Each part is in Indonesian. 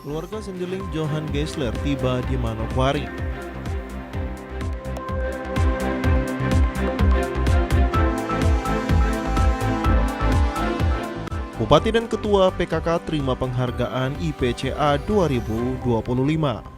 Keluarga sendeling Johan Geisler tiba di Manokwari. Bupati dan Ketua PKK terima penghargaan IPCA 2025.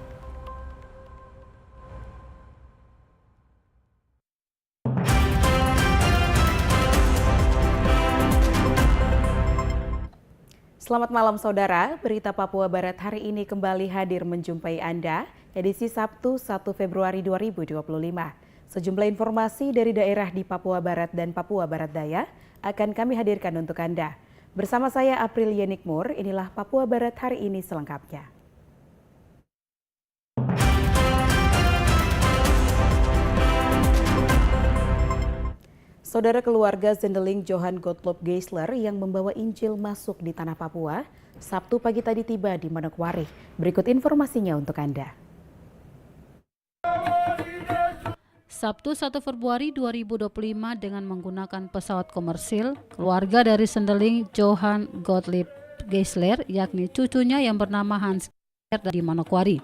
Selamat malam saudara, berita Papua Barat hari ini kembali hadir menjumpai Anda, edisi Sabtu 1 Februari 2025. Sejumlah informasi dari daerah di Papua Barat dan Papua Barat Daya akan kami hadirkan untuk Anda. Bersama saya April Yenikmur, inilah Papua Barat hari ini selengkapnya. Saudara keluarga sendeling Johan Gottlob Geisler yang membawa Injil masuk di tanah Papua, Sabtu pagi tadi tiba di Manokwari. Berikut informasinya untuk Anda. Sabtu 1 Februari 2025 dengan menggunakan pesawat komersil, keluarga dari sendeling Johan Gottlieb Geisler, yakni cucunya yang bernama Hans Geisler di Manokwari.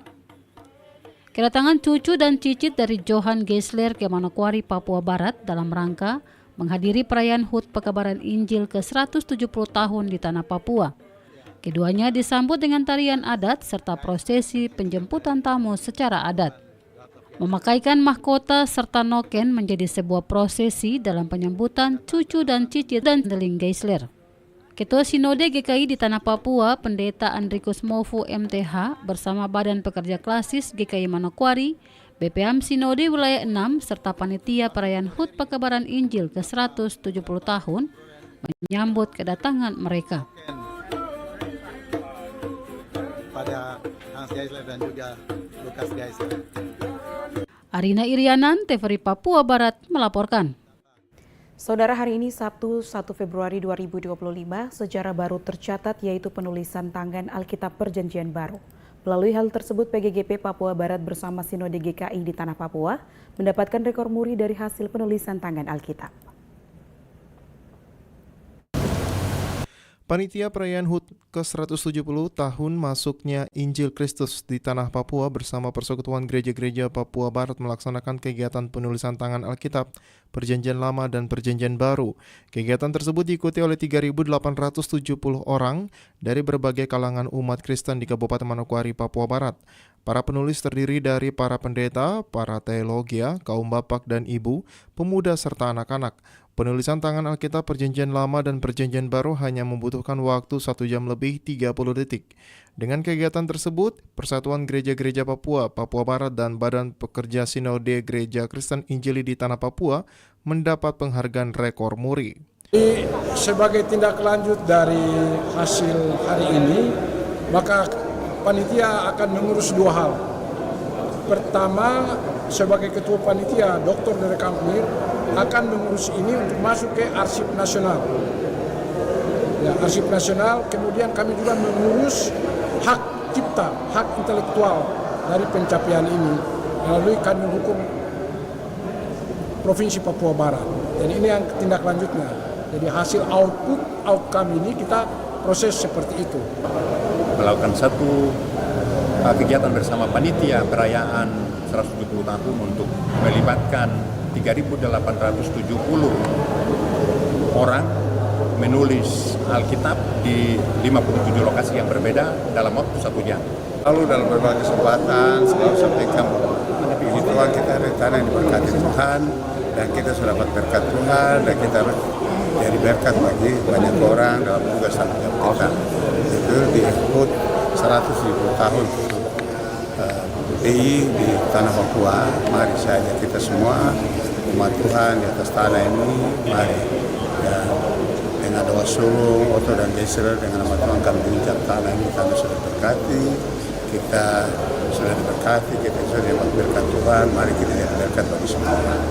Kedatangan cucu dan cicit dari Johan Geisler ke Manokwari, Papua Barat dalam rangka menghadiri perayaan HUT Pekabaran Injil ke-170 tahun di tanah Papua. Keduanya disambut dengan tarian adat serta prosesi penjemputan tamu secara adat. Memakaikan mahkota serta noken menjadi sebuah prosesi dalam penyambutan cucu dan cicit dan sendeling Geisler. Ketua Sinode GKI di Tanah Papua, Pendeta Andrikus Mofu MTH bersama Badan Pekerja Klasis GKI Manokwari, BPM Sinode Wilayah 6 serta Panitia Perayaan HUT Pekabaran Injil ke-170 tahun menyambut kedatangan mereka. Pada Hans Geisler dan juga Lukas Geisler. Arina Irianan, TVRI Papua Barat melaporkan. Saudara, hari ini Sabtu 1 Februari 2025, sejarah baru tercatat yaitu penulisan tangan Alkitab Perjanjian Baru. Melalui hal tersebut, PGGP Papua Barat bersama Sinode GKI di Tanah Papua mendapatkan rekor muri dari hasil penulisan tangan Alkitab. Panitia perayaan HUT ke-170 tahun masuknya Injil Kristus di Tanah Papua bersama Persekutuan Gereja-Gereja Papua Barat melaksanakan kegiatan penulisan tangan Alkitab, Perjanjian Lama dan Perjanjian Baru. Kegiatan tersebut diikuti oleh 3.870 orang dari berbagai kalangan umat Kristen di Kabupaten Manokwari, Papua Barat. Para penulis terdiri dari para pendeta, para teologia, kaum bapak dan ibu, pemuda serta anak-anak. Penulisan tangan Alkitab Perjanjian Lama dan Perjanjian Baru hanya membutuhkan waktu 1 jam lebih 30 detik. Dengan kegiatan tersebut, Persatuan Gereja-Gereja Papua, Papua Barat dan Badan Pekerja Sinode Gereja Kristen Injili di Tanah Papua mendapat penghargaan rekor muri. Sebagai tindak lanjut dari hasil hari ini, maka panitia akan mengurus dua hal. Pertama, sebagai ketua panitia, Dr. Derek Kampmir akan mengurus ini untuk masuk ke Arsip Nasional. Ya, Arsip Nasional, kemudian kami juga mengurus hak cipta, hak intelektual dari pencapaian ini melalui Kanun Hukum Provinsi Papua Barat. Jadi ini yang tindak lanjutnya. Jadi hasil outcome ini kita proses seperti itu. Melakukan satu kegiatan bersama panitia perayaan 170 tahun untuk melibatkan 3.870 orang menulis Alkitab di 57 lokasi yang berbeda dalam waktu 1 jam. Lalu dalam berbagai kesempatan selalu sampaikan puji Tuhan, kita ada tanah yang diberkati Tuhan dan kita sudah dapat berkat Tuhan dan kita harus jadi berkat bagi banyak orang dalam tugas tanggung jawab kita. Itu di HUT 170 tahun PI di Tanah Papua. Mari saja kita semua umat Tuhan di atas tanah ini, mari ya, dengan doa sulung, Otto dan Geisler, dengan nama Tuhan kami mengucap tanah ini kami sudah berkati, kita sudah diberkati, kita sudah dapat berkat Tuhan, mari kita jadi berkat bagi semua orang.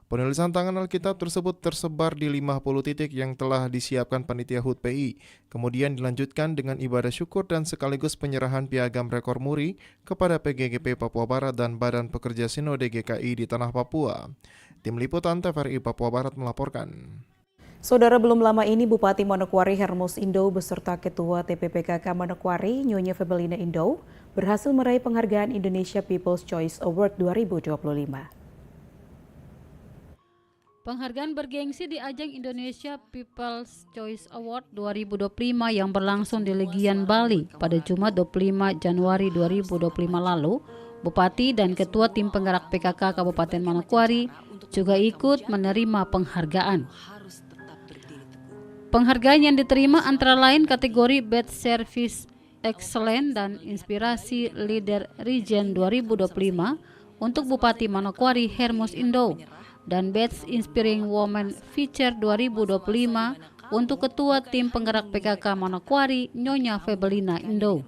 Penulisan tangan Alkitab tersebut tersebar di 50 titik yang telah disiapkan panitia HUT PI. Kemudian dilanjutkan dengan ibadah syukur dan sekaligus penyerahan piagam rekor muri kepada PGGP Papua Barat dan Badan Pekerja Sinode GKI di Tanah Papua. Tim Liputan TVRI Papua Barat melaporkan. Saudara, belum lama ini Bupati Manokwari Hermus Indo beserta Ketua TPPKK Manokwari Nyonya Febelina Indo berhasil meraih penghargaan Indonesia People's Choice Award 2025. Penghargaan bergengsi di ajang Indonesia People's Choice Award 2025 yang berlangsung di Legian, Bali pada Jumat 25 Januari 2025 lalu, Bupati dan Ketua Tim Penggerak PKK Kabupaten Manokwari juga ikut menerima penghargaan. Penghargaan yang diterima antara lain kategori Best Service Excellent dan Inspirasi Leader Region 2025 untuk Bupati Manokwari Hermus Indo dan Best Inspiring Woman Feature 2025 untuk Ketua Tim Penggerak PKK Manokwari Nyonya Febelina Indo.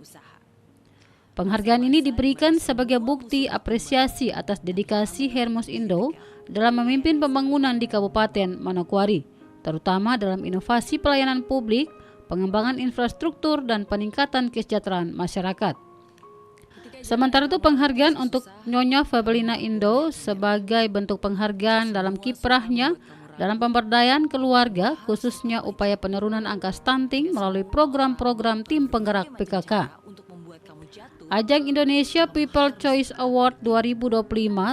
Penghargaan ini diberikan sebagai bukti apresiasi atas dedikasi Hermus Indo dalam memimpin pembangunan di Kabupaten Manokwari, terutama dalam inovasi pelayanan publik, pengembangan infrastruktur, dan peningkatan kesejahteraan masyarakat. Sementara itu, penghargaan untuk Nyonya Febelina Indo sebagai bentuk penghargaan dalam kiprahnya dalam pemberdayaan keluarga, khususnya upaya penurunan angka stunting melalui program-program Tim Penggerak PKK. Ajang Indonesia People Choice Award 2025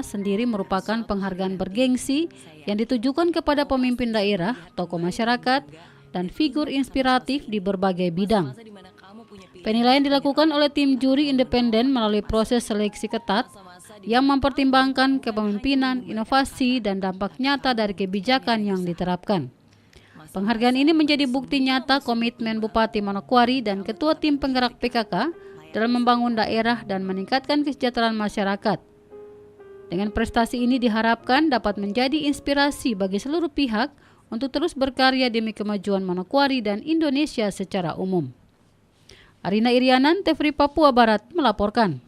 sendiri merupakan penghargaan bergengsi yang ditujukan kepada pemimpin daerah, tokoh masyarakat, dan figur inspiratif di berbagai bidang. Penilaian dilakukan oleh tim juri independen melalui proses seleksi ketat yang mempertimbangkan kepemimpinan, inovasi, dan dampak nyata dari kebijakan yang diterapkan. Penghargaan ini menjadi bukti nyata komitmen Bupati Manokwari dan Ketua Tim Penggerak PKK dalam membangun daerah dan meningkatkan kesejahteraan masyarakat. Dengan prestasi ini diharapkan dapat menjadi inspirasi bagi seluruh pihak untuk terus berkarya demi kemajuan Manokwari dan Indonesia secara umum. Arina Irianan, TVRI Papua Barat melaporkan.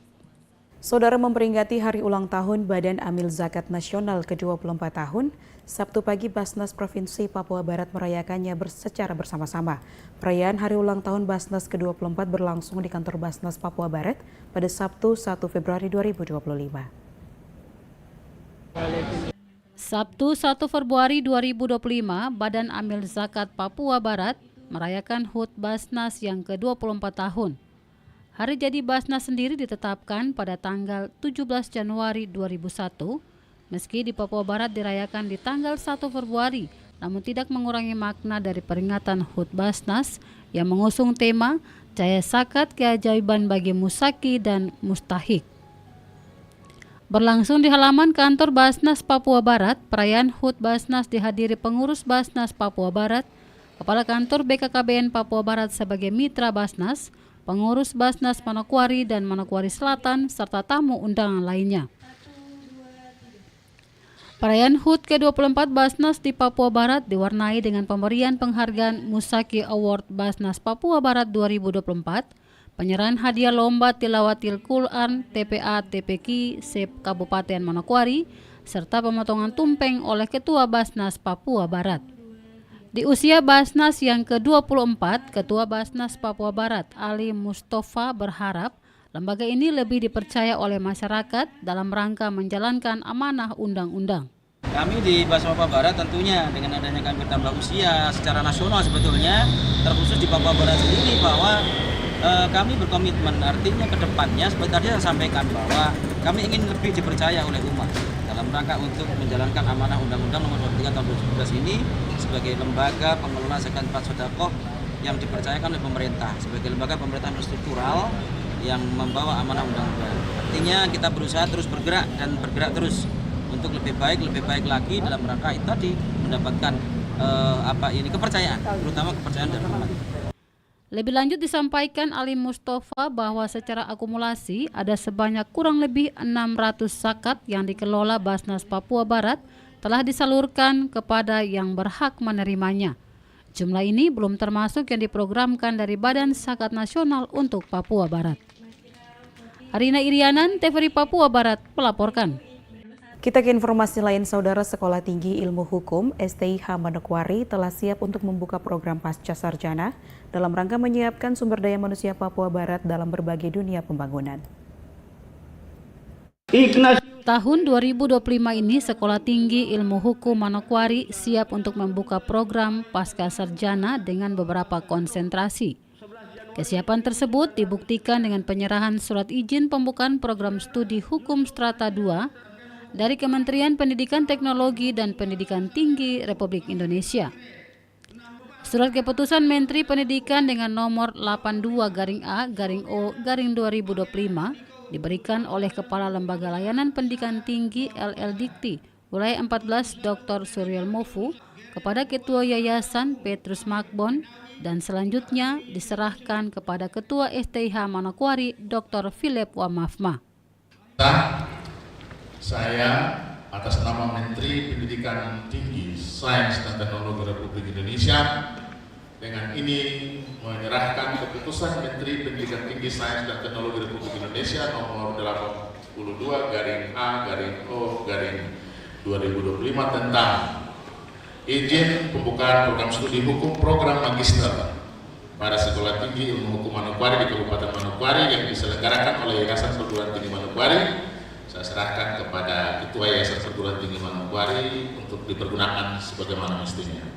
Saudara, memperingati hari ulang tahun Badan Amil Zakat Nasional ke-24 tahun, Sabtu pagi Basnas Provinsi Papua Barat merayakannya secara bersama-sama. Perayaan hari ulang tahun Basnas ke-24 berlangsung di kantor Basnas Papua Barat pada Sabtu 1 Februari 2025. Sabtu 1 Februari 2025, Badan Amil Zakat Papua Barat merayakan HUT Basnas yang ke-24 tahun. Hari jadi Basnas sendiri ditetapkan pada tanggal 17 Januari 2001, meski di Papua Barat dirayakan di tanggal 1 Februari, namun tidak mengurangi makna dari peringatan HUT Basnas yang mengusung tema Cahaya Zakat Keajaiban bagi Musaki dan Mustahik. Berlangsung di halaman kantor Basnas Papua Barat, perayaan HUT Basnas dihadiri pengurus Basnas Papua Barat, Kepala Kantor BKKBN Papua Barat sebagai mitra Basnas, pengurus Basnas Manokwari dan Manokwari Selatan, serta tamu undangan lainnya. Perayaan HUT ke-24 Basnas di Papua Barat diwarnai dengan pemberian penghargaan Musaki Award Basnas Papua Barat 2024, penyerahan hadiah lomba Tilawatil Quran TPA TPQ SEP Kabupaten Manokwari, serta pemotongan tumpeng oleh Ketua Basnas Papua Barat. Di usia Basnas yang ke-24, Ketua Basnas Papua Barat Ali Mustafa berharap lembaga ini lebih dipercaya oleh masyarakat dalam rangka menjalankan amanah undang-undang. Kami di Basnas Papua Barat tentunya dengan adanya kami bertambah usia secara nasional sebetulnya, terkhusus di Papua Barat sendiri, bahwa kami berkomitmen, artinya ke depannya seperti tadi saya sampaikan bahwa kami ingin lebih dipercaya oleh umat dalam rangka untuk menjalankan amanah Undang-Undang Nomor 23 Tahun 2011 ini sebagai lembaga pengelola zakat infak sedekah yang dipercayakan oleh pemerintah sebagai lembaga pemerintahan struktural yang membawa amanah undang-undang. Artinya kita berusaha terus bergerak dan bergerak terus untuk lebih baik lagi dalam rangka itu tadi mendapatkan kepercayaan, terutama kepercayaan dari umat. Lebih lanjut disampaikan Ali Mustafa bahwa secara akumulasi ada sebanyak kurang lebih 600 zakat yang dikelola Basnas Papua Barat telah disalurkan kepada yang berhak menerimanya. Jumlah ini belum termasuk yang diprogramkan dari Badan Zakat Nasional untuk Papua Barat. Arina Irianan, TVRI Papua Barat melaporkan. Kita ke informasi lain, Saudara. Sekolah Tinggi Ilmu Hukum STIH Manokwari telah siap untuk membuka program Pasca Sarjana dalam rangka menyiapkan sumber daya manusia Papua Barat dalam berbagai dunia pembangunan. Tahun 2025 ini Sekolah Tinggi Ilmu Hukum Manokwari siap untuk membuka program Pasca Sarjana dengan beberapa konsentrasi. Kesiapan tersebut dibuktikan dengan penyerahan surat izin pembukaan program studi Hukum Strata 2 dari Kementerian Pendidikan Teknologi dan Pendidikan Tinggi Republik Indonesia. Surat keputusan Menteri Pendidikan dengan nomor 82-A-O-2025 diberikan oleh Kepala Lembaga Layanan Pendidikan Tinggi LL-Dikti Wilayah 14 Dr. Suryal Mofu kepada Ketua Yayasan Petrus Makbon dan selanjutnya diserahkan kepada Ketua STIH Manokwari Dr. Philip Wamafma. Saya atas nama Menteri Pendidikan Tinggi, Sains dan Teknologi Republik Indonesia dengan ini menyerahkan keputusan Menteri Pendidikan Tinggi, Sains dan Teknologi Republik Indonesia nomor 82-A-O-2025 tentang izin pembukaan program studi hukum program magister pada Sekolah Tinggi Ilmu Hukum Manokwari di Kabupaten Manokwari yang diselenggarakan oleh Yayasan Perguruan Tinggi Manokwari. Saya serahkan kepada Ketua Yayasan Perguruan Tinggi Manokwari untuk dipergunakan sebagaimana mestinya.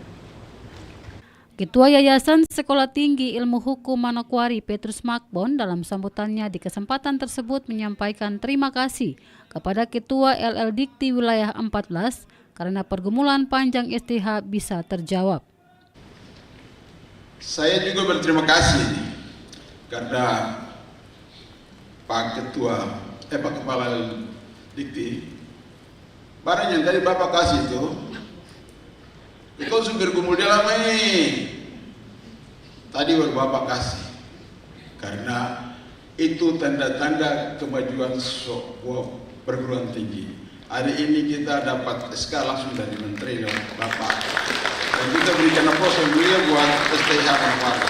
Ketua Yayasan Sekolah Tinggi Ilmu Hukum Manokwari Petrus Makbon dalam sambutannya di kesempatan tersebut menyampaikan terima kasih kepada Ketua LL-Dikti Wilayah 14 karena pergumulan panjang STIH bisa terjawab. Saya juga berterima kasih karena Pak Kepala Dikti, barang yang tadi Bapak kasih itu sumber gumul dalam ini. Tadi baru Bapak kasih, karena itu tanda-tanda kemajuan sebuah perguruan tinggi. Hari ini kita dapat SK langsung dari Menteri dan Bapak, dan kita berikan aplaus yang mulia buat STIH Manokwari.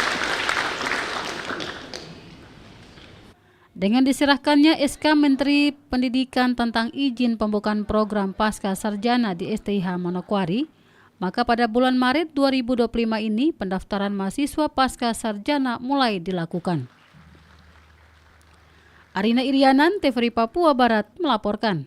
Dengan diserahkannya SK Menteri Pendidikan tentang izin pembukaan program Pasca Sarjana di STIH Manokwari, maka pada bulan Maret 2025 ini pendaftaran mahasiswa Pasca Sarjana mulai dilakukan. Arina Irianan, TVRI Papua Barat melaporkan.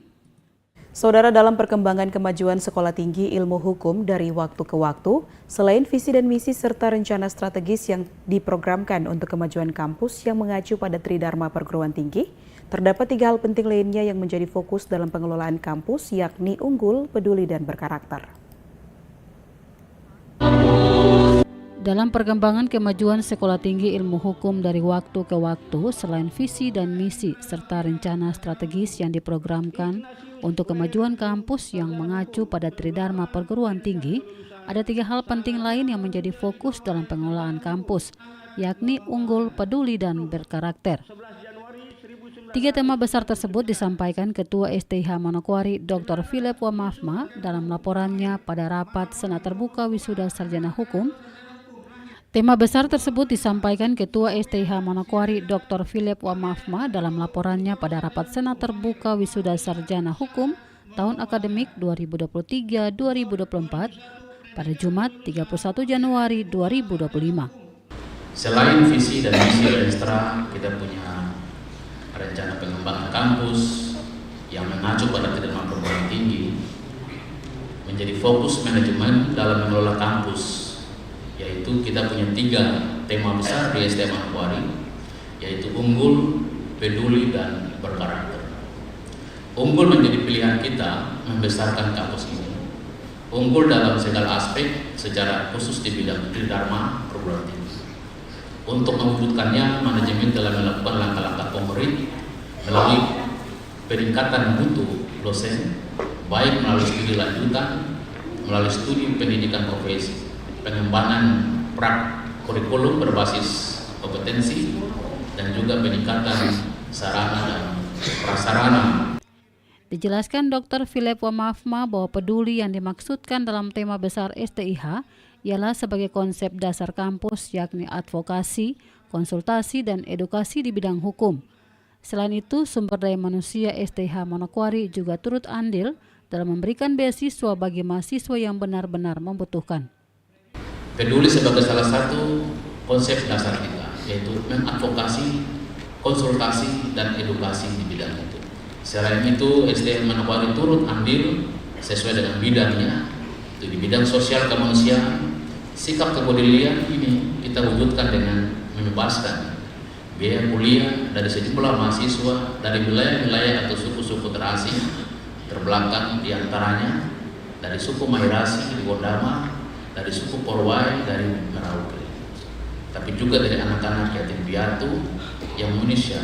Saudara, dalam perkembangan kemajuan Sekolah Tinggi Ilmu Hukum dari waktu ke waktu, selain visi dan misi serta rencana strategis yang diprogramkan untuk kemajuan kampus yang mengacu pada Tridharma Perguruan Tinggi, terdapat 3 hal penting lainnya yang menjadi fokus dalam pengelolaan kampus, yakni unggul, peduli, dan berkarakter. Dalam perkembangan kemajuan Sekolah Tinggi Ilmu Hukum dari waktu ke waktu, selain visi dan misi serta rencana strategis yang diprogramkan untuk kemajuan kampus yang mengacu pada Tridharma Perguruan Tinggi, ada 3 hal penting lain yang menjadi fokus dalam pengelolaan kampus, yakni unggul, peduli, dan berkarakter. 3 tema besar tersebut disampaikan Ketua STIH Manokwari Dr. Philip Wamafma dalam laporannya pada rapat Senat Terbuka Wisuda Sarjana Hukum. Tema besar tersebut disampaikan Ketua STIH Manokwari Dr. Philip Wamafma dalam laporannya pada rapat Senat Terbuka Wisuda Sarjana Hukum tahun akademik 2023-2024 pada Jumat 31 Januari 2025. Selain visi dan misi Renstra, kita punya rencana pengembangan kampus yang mengacu pada Tridharma Perguruan Tinggi, menjadi fokus manajemen dalam mengelola kampus, yaitu kita punya 3 tema besar di STIH Manokwari, yaitu unggul, peduli, dan berkarakter. Unggul menjadi pilihan kita membesarkan kampus ini. Unggul dalam segala aspek, secara khusus di bidang Tridharma Perguruan Tinggi. Untuk mewujudkannya, manajemen telah melakukan langkah-langkah konkret melalui peningkatan mutu dosen, baik melalui studi lanjutan, melalui studi pendidikan profesi, pengembangan kurikulum berbasis kompetensi, dan juga peningkatan sarana dan prasarana. Dijelaskan Dr. Philip Wamafma bahwa peduli yang dimaksudkan dalam tema besar STIH ialah sebagai konsep dasar kampus, yakni advokasi, konsultasi, dan edukasi di bidang hukum. Selain itu, sumber daya manusia STIH Manokwari juga turut andil dalam memberikan beasiswa bagi mahasiswa yang benar-benar membutuhkan. Peduli sebagai salah satu konsep dasar kita, yaitu mengadvokasi, konsultasi, dan edukasi di bidang itu. Selain itu, SDM Manokwari turut andil sesuai dengan bidangnya. Itu di bidang sosial kemanusiaan, sikap kepedulian ini kita wujudkan dengan membebaskan biaya kuliah dari sejumlah mahasiswa dari wilayah-wilayah atau suku-suku terasing terbelakang, diantaranya dari suku Mahirasi di Gondama, dari suku Porwai dari Merauke, tapi juga dari anak-anak yatim piatu yang Indonesia,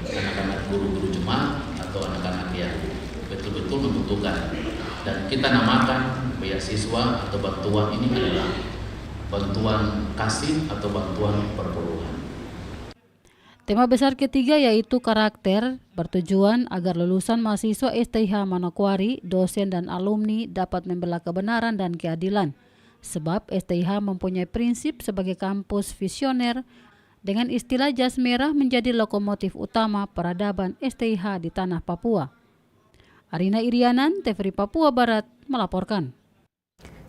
anak-anak guru-guru jemaat atau anak-anak yang betul-betul membutuhkan. Dan kita namakan beasiswa atau bantuan ini adalah bantuan kasih atau bantuan perpuluhan. Tema besar ketiga yaitu karakter, bertujuan agar lulusan mahasiswa STIH Manokwari, dosen dan alumni dapat membela kebenaran dan keadilan. Sebab STIH mempunyai prinsip sebagai kampus visioner dengan istilah jas merah menjadi lokomotif utama peradaban STIH di tanah Papua. Arina Irianan, TVRI Papua Barat melaporkan.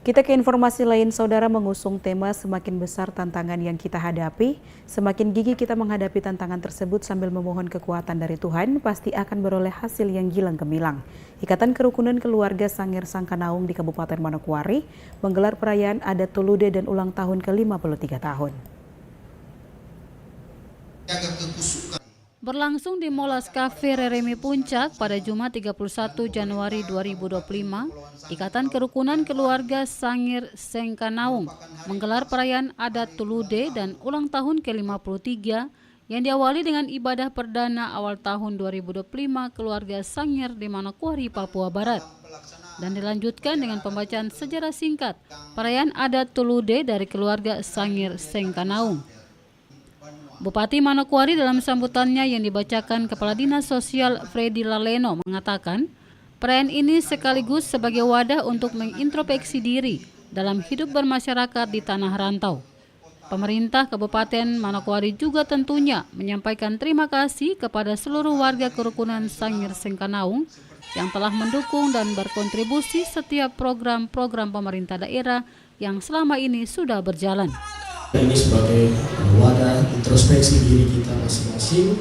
Kita ke informasi lain, saudara, mengusung tema semakin besar tantangan yang kita hadapi, semakin gigih kita menghadapi tantangan tersebut sambil memohon kekuatan dari Tuhan, pasti akan beroleh hasil yang gilang gemilang. Ikatan Kerukunan Keluarga Sangir Sangkanaung di Kabupaten Manokwari menggelar perayaan Adat Tulude dan ulang tahun ke-53 tahun. Berlangsung di Molas Cafe Reremi Puncak pada Jumat 31 Januari 2025, Ikatan Kerukunan Keluarga Sangir Sangkanaung menggelar perayaan Adat Tulude dan ulang tahun ke-53 yang diawali dengan ibadah perdana awal tahun 2025 keluarga Sangir di Manokwari, Papua Barat. Dan dilanjutkan dengan pembacaan sejarah singkat perayaan Adat Tulude dari keluarga Sangir Sangkanaung. Bupati Manokwari dalam sambutannya yang dibacakan Kepala Dinas Sosial Freddy Laleno mengatakan, perayaan ini sekaligus sebagai wadah untuk mengintrospeksi diri dalam hidup bermasyarakat di tanah rantau. Pemerintah Kabupaten Manokwari juga tentunya menyampaikan terima kasih kepada seluruh warga kerukunan Sangir Sangkanaung yang telah mendukung dan berkontribusi setiap program-program pemerintah daerah yang selama ini sudah berjalan. Ini sebagai wadah introspeksi diri kita masing-masing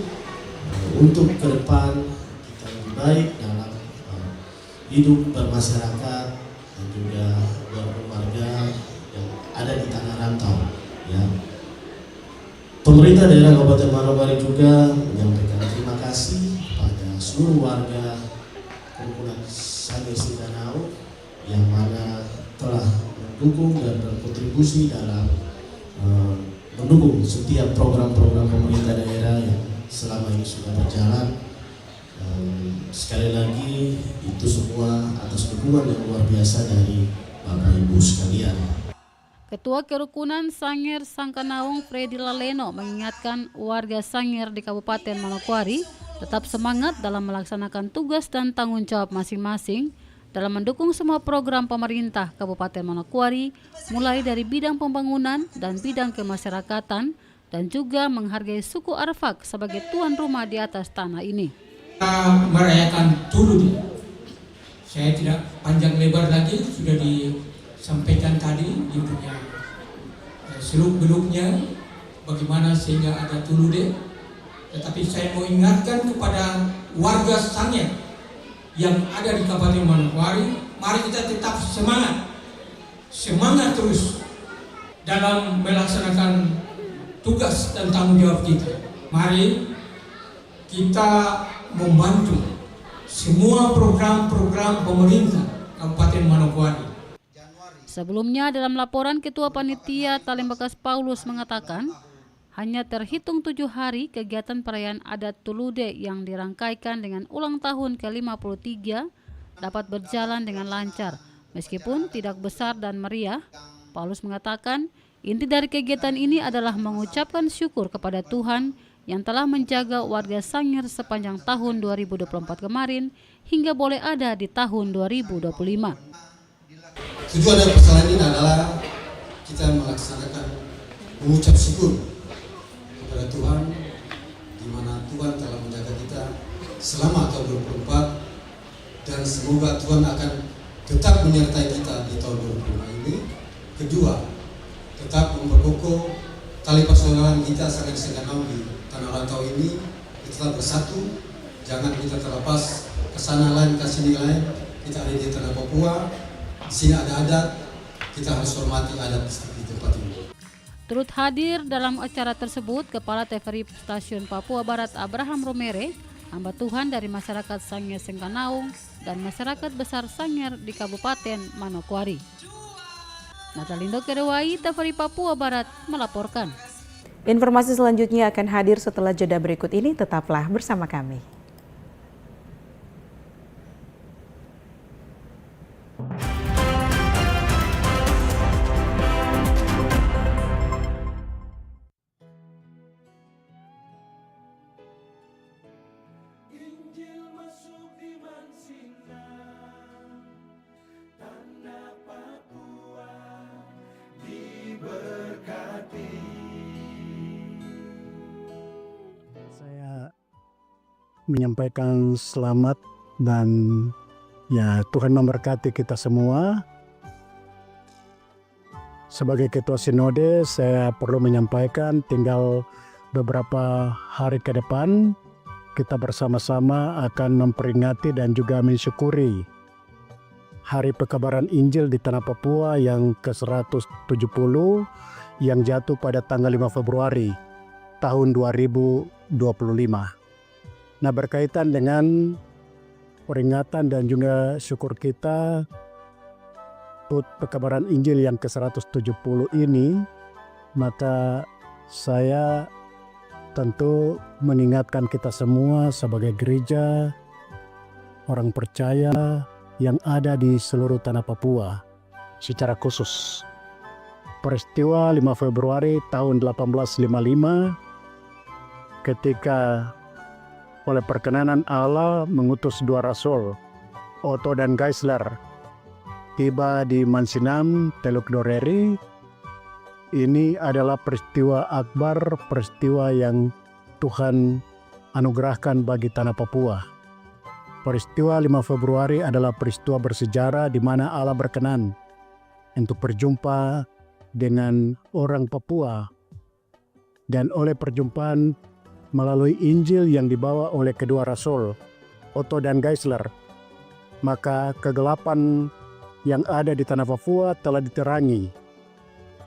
untuk ke depan kita lebih baik dalam hidup bermasyarakat dan juga berkeluarga yang ada di tanah rantau. Ya. Pemerintah daerah Kabupaten Manokwari juga menyampaikan terima kasih pada seluruh warga kerukunan Sangir Sangkanaung yang mana telah mendukung dan berkontribusi dalam mendukung setiap program-program pemerintah daerah yang selama ini sudah berjalan. Sekali lagi itu semua atas dukungan yang luar biasa dari Bapak Ibu sekalian. Ketua Kerukunan Sangir Sangkanaung Freddy Laleno mengingatkan warga Sangir di Kabupaten Manokwari tetap semangat dalam melaksanakan tugas dan tanggung jawab masing-masing dalam mendukung semua program pemerintah Kabupaten Manokwari, mulai dari bidang pembangunan dan bidang kemasyarakatan, dan juga menghargai suku Arfak sebagai tuan rumah di atas tanah ini. Kita merayakan Tulude. Saya tidak panjang lebar lagi, sudah disampaikan tadi di punya seluk-beluknya bagaimana sehingga ada Tulude. Tetapi saya mau ingatkan kepada warga Sangir yang ada di Kabupaten Manokwari, mari kita tetap semangat terus dalam melaksanakan tugas dan tanggung jawab kita. Mari kita membantu semua program-program pemerintah Kabupaten Manokwari. Sebelumnya dalam laporan Ketua Panitia Talimbakas Paulus mengatakan, hanya terhitung 7 hari kegiatan perayaan Adat Tulude yang dirangkaikan dengan ulang tahun ke-53 dapat berjalan dengan lancar. Meskipun tidak besar dan meriah, Paulus mengatakan inti dari kegiatan ini adalah mengucapkan syukur kepada Tuhan yang telah menjaga warga Sangir sepanjang tahun 2024 kemarin hingga boleh ada di tahun 2025. Tujuan dari persoalan ini adalah kita melaksanakan mengucap syukur kepada Tuhan, di mana Tuhan telah menjaga kita selama tahun 2024 dan semoga Tuhan akan tetap menyertai kita di tahun 2025 ini. Kedua, tetap memperkokoh tali persaudaraan kita Sangir Sangkanaung di tanah rantau ini, kita bersatu Jangan kita terlepas ke sana lain kasih nilai. Kita ada di tanah Papua, di sini ada adat, kita harus hormati adat di tempat ini. Turut hadir dalam acara tersebut Kepala TVRI Stasiun Papua Barat Abraham Romere, hamba Tuhan dari masyarakat Sangir Sengkanaung dan masyarakat besar Sangir di Kabupaten Manokwari. Natalindo Kedewai, TVRI Papua Barat melaporkan. Informasi selanjutnya akan hadir setelah jeda berikut ini, tetaplah bersama kami. Menyampaikan selamat dan ya Tuhan memberkati kita semua. Sebagai Ketua Sinode, saya perlu menyampaikan tinggal beberapa hari ke depan kita bersama-sama akan memperingati dan juga mensyukuri Hari Pekabaran Injil di Tanah Papua yang ke-170 yang jatuh pada tanggal 5 Februari tahun 2025. Nah, berkaitan dengan peringatan dan juga syukur kita HUT Pekabaran Injil yang ke-170 ini, maka saya tentu mengingatkan kita semua sebagai gereja, orang percaya yang ada di seluruh tanah Papua secara khusus. Peristiwa 5 Februari tahun 1855 ketika oleh perkenanan Allah mengutus dua rasul, Otto dan Geisler, tiba di Mansinam, Teluk Doreri. Ini adalah peristiwa akbar, peristiwa yang Tuhan anugerahkan bagi tanah Papua. Peristiwa 5 Februari adalah peristiwa bersejarah di mana Allah berkenan untuk berjumpa dengan orang Papua. Dan oleh perjumpaan melalui Injil yang dibawa oleh kedua rasul, Otto dan Geisler, maka kegelapan yang ada di tanah Papua telah diterangi.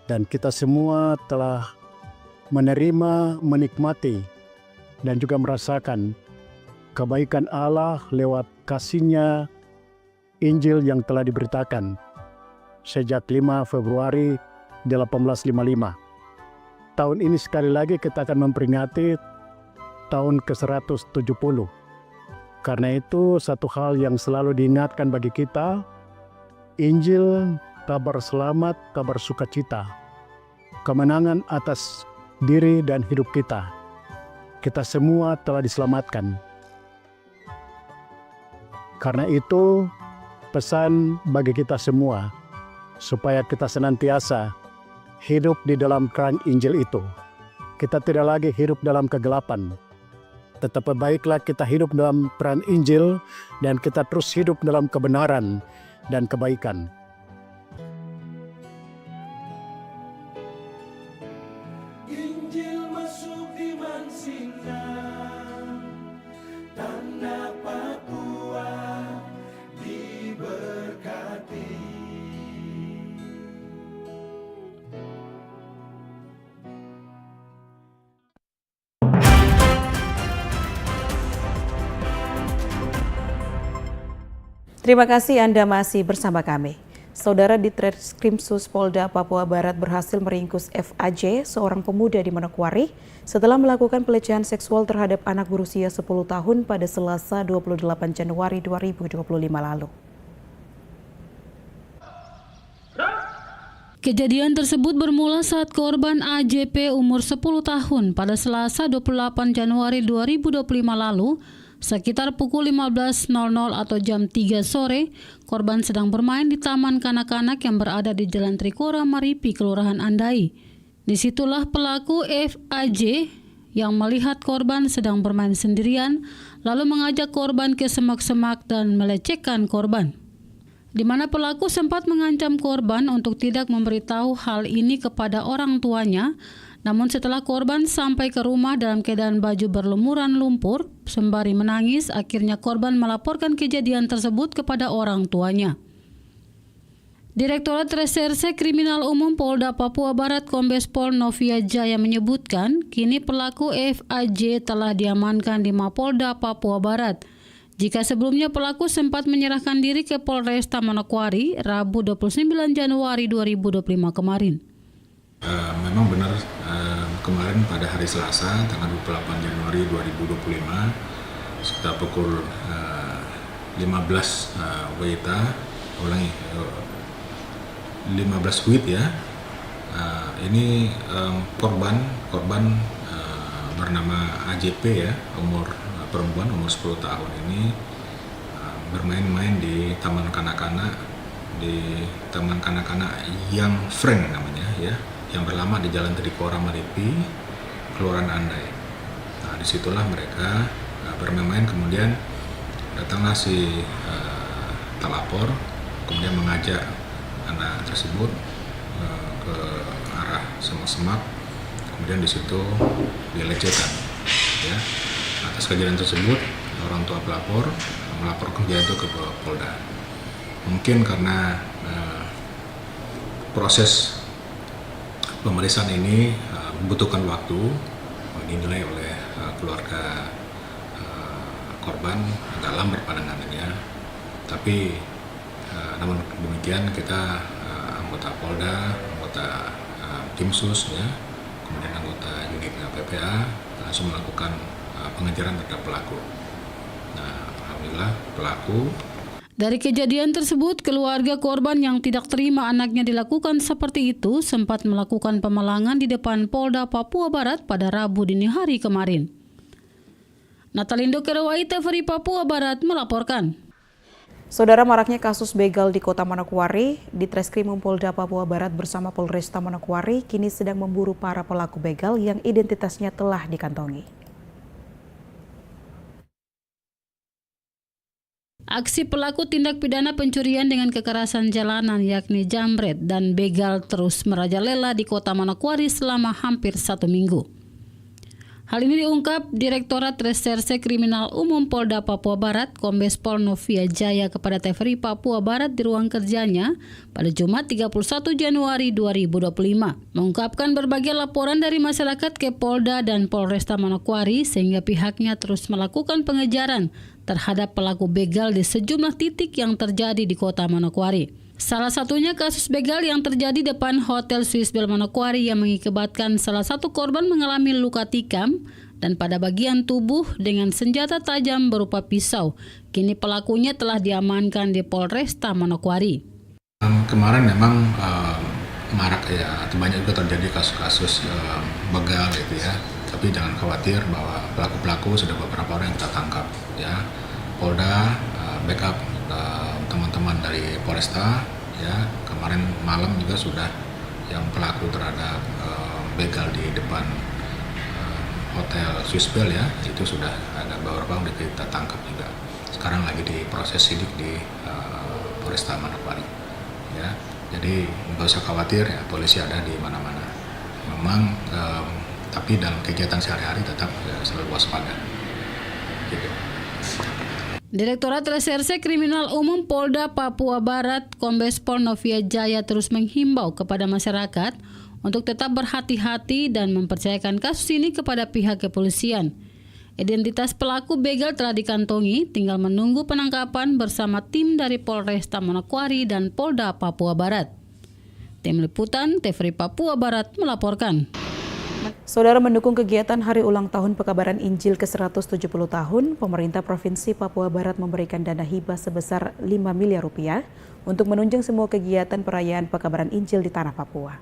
Dan kita semua telah menerima, menikmati, dan juga merasakan kebaikan Allah lewat kasih-Nya Injil yang telah diberitakan sejak 5 Februari 1855. Tahun ini sekali lagi kita akan memperingati tahun ke-170. Karena itu satu hal yang selalu diingatkan bagi kita, Injil, kabar selamat, kabar sukacita, kemenangan atas diri dan hidup kita. Kita semua telah diselamatkan. Karena itu pesan bagi kita semua, supaya kita senantiasa hidup di dalam terang Injil itu. Kita tidak lagi hidup dalam kegelapan. Tetapi baiklah kita hidup dalam terang Injil dan kita terus hidup dalam kebenaran dan kebaikan. Injil masuk di Mansinam, tanah Papua diberkati. Terima kasih Anda masih bersama kami. Saudara di Ditreskrimsus Polda Papua Barat berhasil meringkus FAJ, seorang pemuda di Manokwari, setelah melakukan pelecehan seksual terhadap anak berusia 10 tahun pada Selasa 28 Januari 2025 lalu. Kejadian tersebut bermula saat korban AJP umur 10 tahun pada Selasa 28 Januari 2025 lalu, sekitar pukul 15.00 atau jam 3 sore, korban sedang bermain di taman kanak-kanak yang berada di Jalan Trikora, Maripi, Kelurahan Andai. Disitulah pelaku FAJ yang melihat korban sedang bermain sendirian, lalu mengajak korban ke semak-semak dan melecehkan korban. Di mana pelaku sempat mengancam korban untuk tidak memberitahu hal ini kepada orang tuanya Namun setelah korban sampai ke rumah dalam keadaan baju berlumuran lumpur, sembari menangis, akhirnya korban melaporkan kejadian tersebut kepada orang tuanya. Direktorat Reserse Kriminal Umum Polda Papua Barat Kombes Pol Novia Jaya menyebutkan, kini pelaku FAJ telah diamankan di Mapolda Papua Barat. Jika sebelumnya pelaku sempat menyerahkan diri ke Polresta Manokwari Rabu 29 Januari 2025 kemarin. Memang benar kemarin pada hari Selasa tanggal 28 Januari 2025 sekitar pukul 15 WIB ya. Ini korban bernama AJP ya, perempuan umur 10 tahun ini bermain-main di taman kanak-kanak Young Friend namanya ya, yang berlama di Jalan Trikora Maripi, Kelurahan Andai. Nah, disitulah mereka bermain, kemudian datanglah si terlapor, kemudian mengajak anak tersebut ke arah semak-semak, kemudian di situ dilecehkan. Ya. Atas kejadian tersebut, orang tua pelapor melaporkan kejadian itu ke Polda. Mungkin karena proses pemeriksaan ini membutuhkan waktu, dinilai oleh keluarga korban agak lambat pandangannya. Tapi namun demikian kita anggota Polda, anggota tim sus ya, kemudian anggota unit PPA langsung melakukan pengejaran terhadap pelaku. Nah, alhamdulillah pelaku. Dari kejadian tersebut, keluarga korban yang tidak terima anaknya dilakukan seperti itu sempat melakukan pemalangan di depan Polda Papua Barat pada Rabu dini hari kemarin. Natalindo Kerawai, TVRI Papua Barat melaporkan. Saudara, maraknya kasus begal di Kota Manokwari, di Treskrimum Polda Papua Barat bersama Polresta Manokwari kini sedang memburu para pelaku begal yang identitasnya telah dikantongi. Aksi pelaku tindak pidana pencurian dengan kekerasan jalanan yakni jambret dan begal terus merajalela di Kota Manokwari selama hampir 1 minggu. Hal ini diungkap Direktorat Reserse Kriminal Umum Polda Papua Barat Kombes Pol Novia Jaya kepada TVRI Papua Barat di ruang kerjanya pada Jumat 31 Januari 2025. Mengungkapkan berbagai laporan dari masyarakat ke Polda dan Polresta Manokwari sehingga pihaknya terus melakukan pengejaran terhadap pelaku begal di sejumlah titik yang terjadi di Kota Manokwari. Salah satunya kasus begal yang terjadi depan Hotel Swissbell Manokwari yang mengakibatkan salah satu korban mengalami luka tikam dan pada bagian tubuh dengan senjata tajam berupa pisau. Kini pelakunya telah diamankan di Polresta Manokwari. Kemarin memang marak ya, banyak juga terjadi kasus-kasus begal gitu ya. Tapi jangan khawatir bahwa pelaku-pelaku sudah beberapa orang yang kita tangkap ya. Polda backup teman-teman dari Polresta ya. Kemarin malam juga sudah yang pelaku terhadap begal di depan Hotel Swissbell ya, itu sudah ada beberapa yang kita tangkap juga. Sekarang lagi diproses sidik di Polresta Manokwari ya. Jadi nggak usah khawatir ya, polisi ada di mana-mana. Memang tapi dalam kegiatan sehari-hari tetap selalu waspada. Gitu. Direktorat Reserse Kriminal Umum Polda Papua Barat Kombes Pol Novia Jaya terus menghimbau kepada masyarakat untuk tetap berhati-hati dan mempercayakan kasus ini kepada pihak kepolisian. Identitas pelaku begal telah dikantongi, tinggal menunggu penangkapan bersama tim dari Polresta Manokwari dan Polda Papua Barat. Tim Liputan TVRI Papua Barat melaporkan. Saudara, mendukung kegiatan Hari Ulang Tahun Pekabaran Injil ke-170 tahun, pemerintah Provinsi Papua Barat memberikan dana hibah sebesar 5 miliar rupiah untuk menunjang semua kegiatan perayaan Pekabaran Injil di tanah Papua.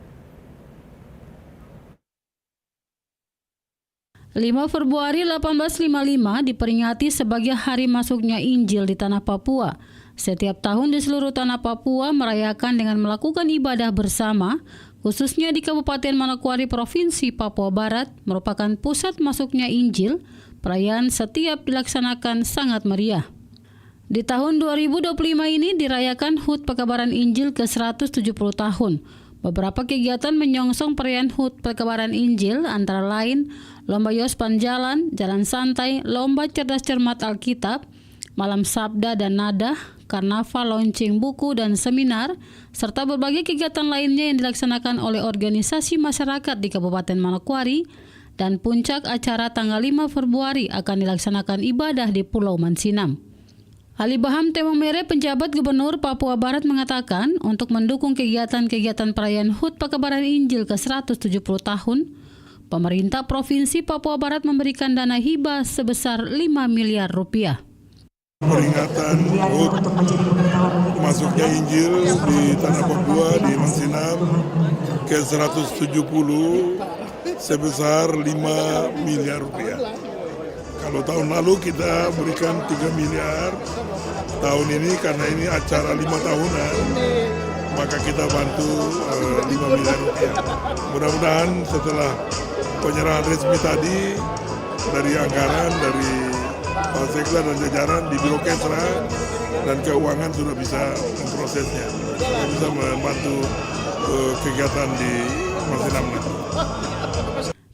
5 Februari 1855 diperingati sebagai hari masuknya Injil di tanah Papua. Setiap tahun di seluruh tanah Papua merayakan dengan melakukan ibadah bersama, khususnya di Kabupaten Manokwari Provinsi Papua Barat merupakan pusat masuknya Injil. Perayaan setiap dilaksanakan sangat meriah. Di tahun 2025 ini dirayakan HUT Pekabaran Injil ke-170 tahun. Beberapa kegiatan menyongsong perayaan HUT Pekabaran Injil antara lain lomba yospan jalan, jalan santai, lomba cerdas cermat Alkitab, malam sabda dan nada, karnaval launching buku dan seminar, serta berbagai kegiatan lainnya yang dilaksanakan oleh organisasi masyarakat di Kabupaten Manokwari, dan puncak acara tanggal 5 Februari akan dilaksanakan ibadah di Pulau Mansinam. Alibaham Temomere, penjabat Gubernur Papua Barat, mengatakan untuk mendukung kegiatan-kegiatan perayaan HUT Pekabaran Injil ke-170 tahun, pemerintah Provinsi Papua Barat memberikan dana hibah sebesar 5 miliar rupiah. Peringatan HUT masuknya Injil di Tanah Papua di Mansinam ke-170 sebesar 5 miliar rupiah. Kalau tahun lalu kita berikan 3 miliar, tahun ini karena ini acara 5 tahunan, maka kita bantu 5 miliar rupiah. Mudah-mudahan setelah penyerahan resmi tadi dari anggaran, dari Pak Sekda dan jajaran di Biro Kesra dan Keuangan sudah bisa memprosesnya, bisa membantu kegiatan di Mansinam nanti.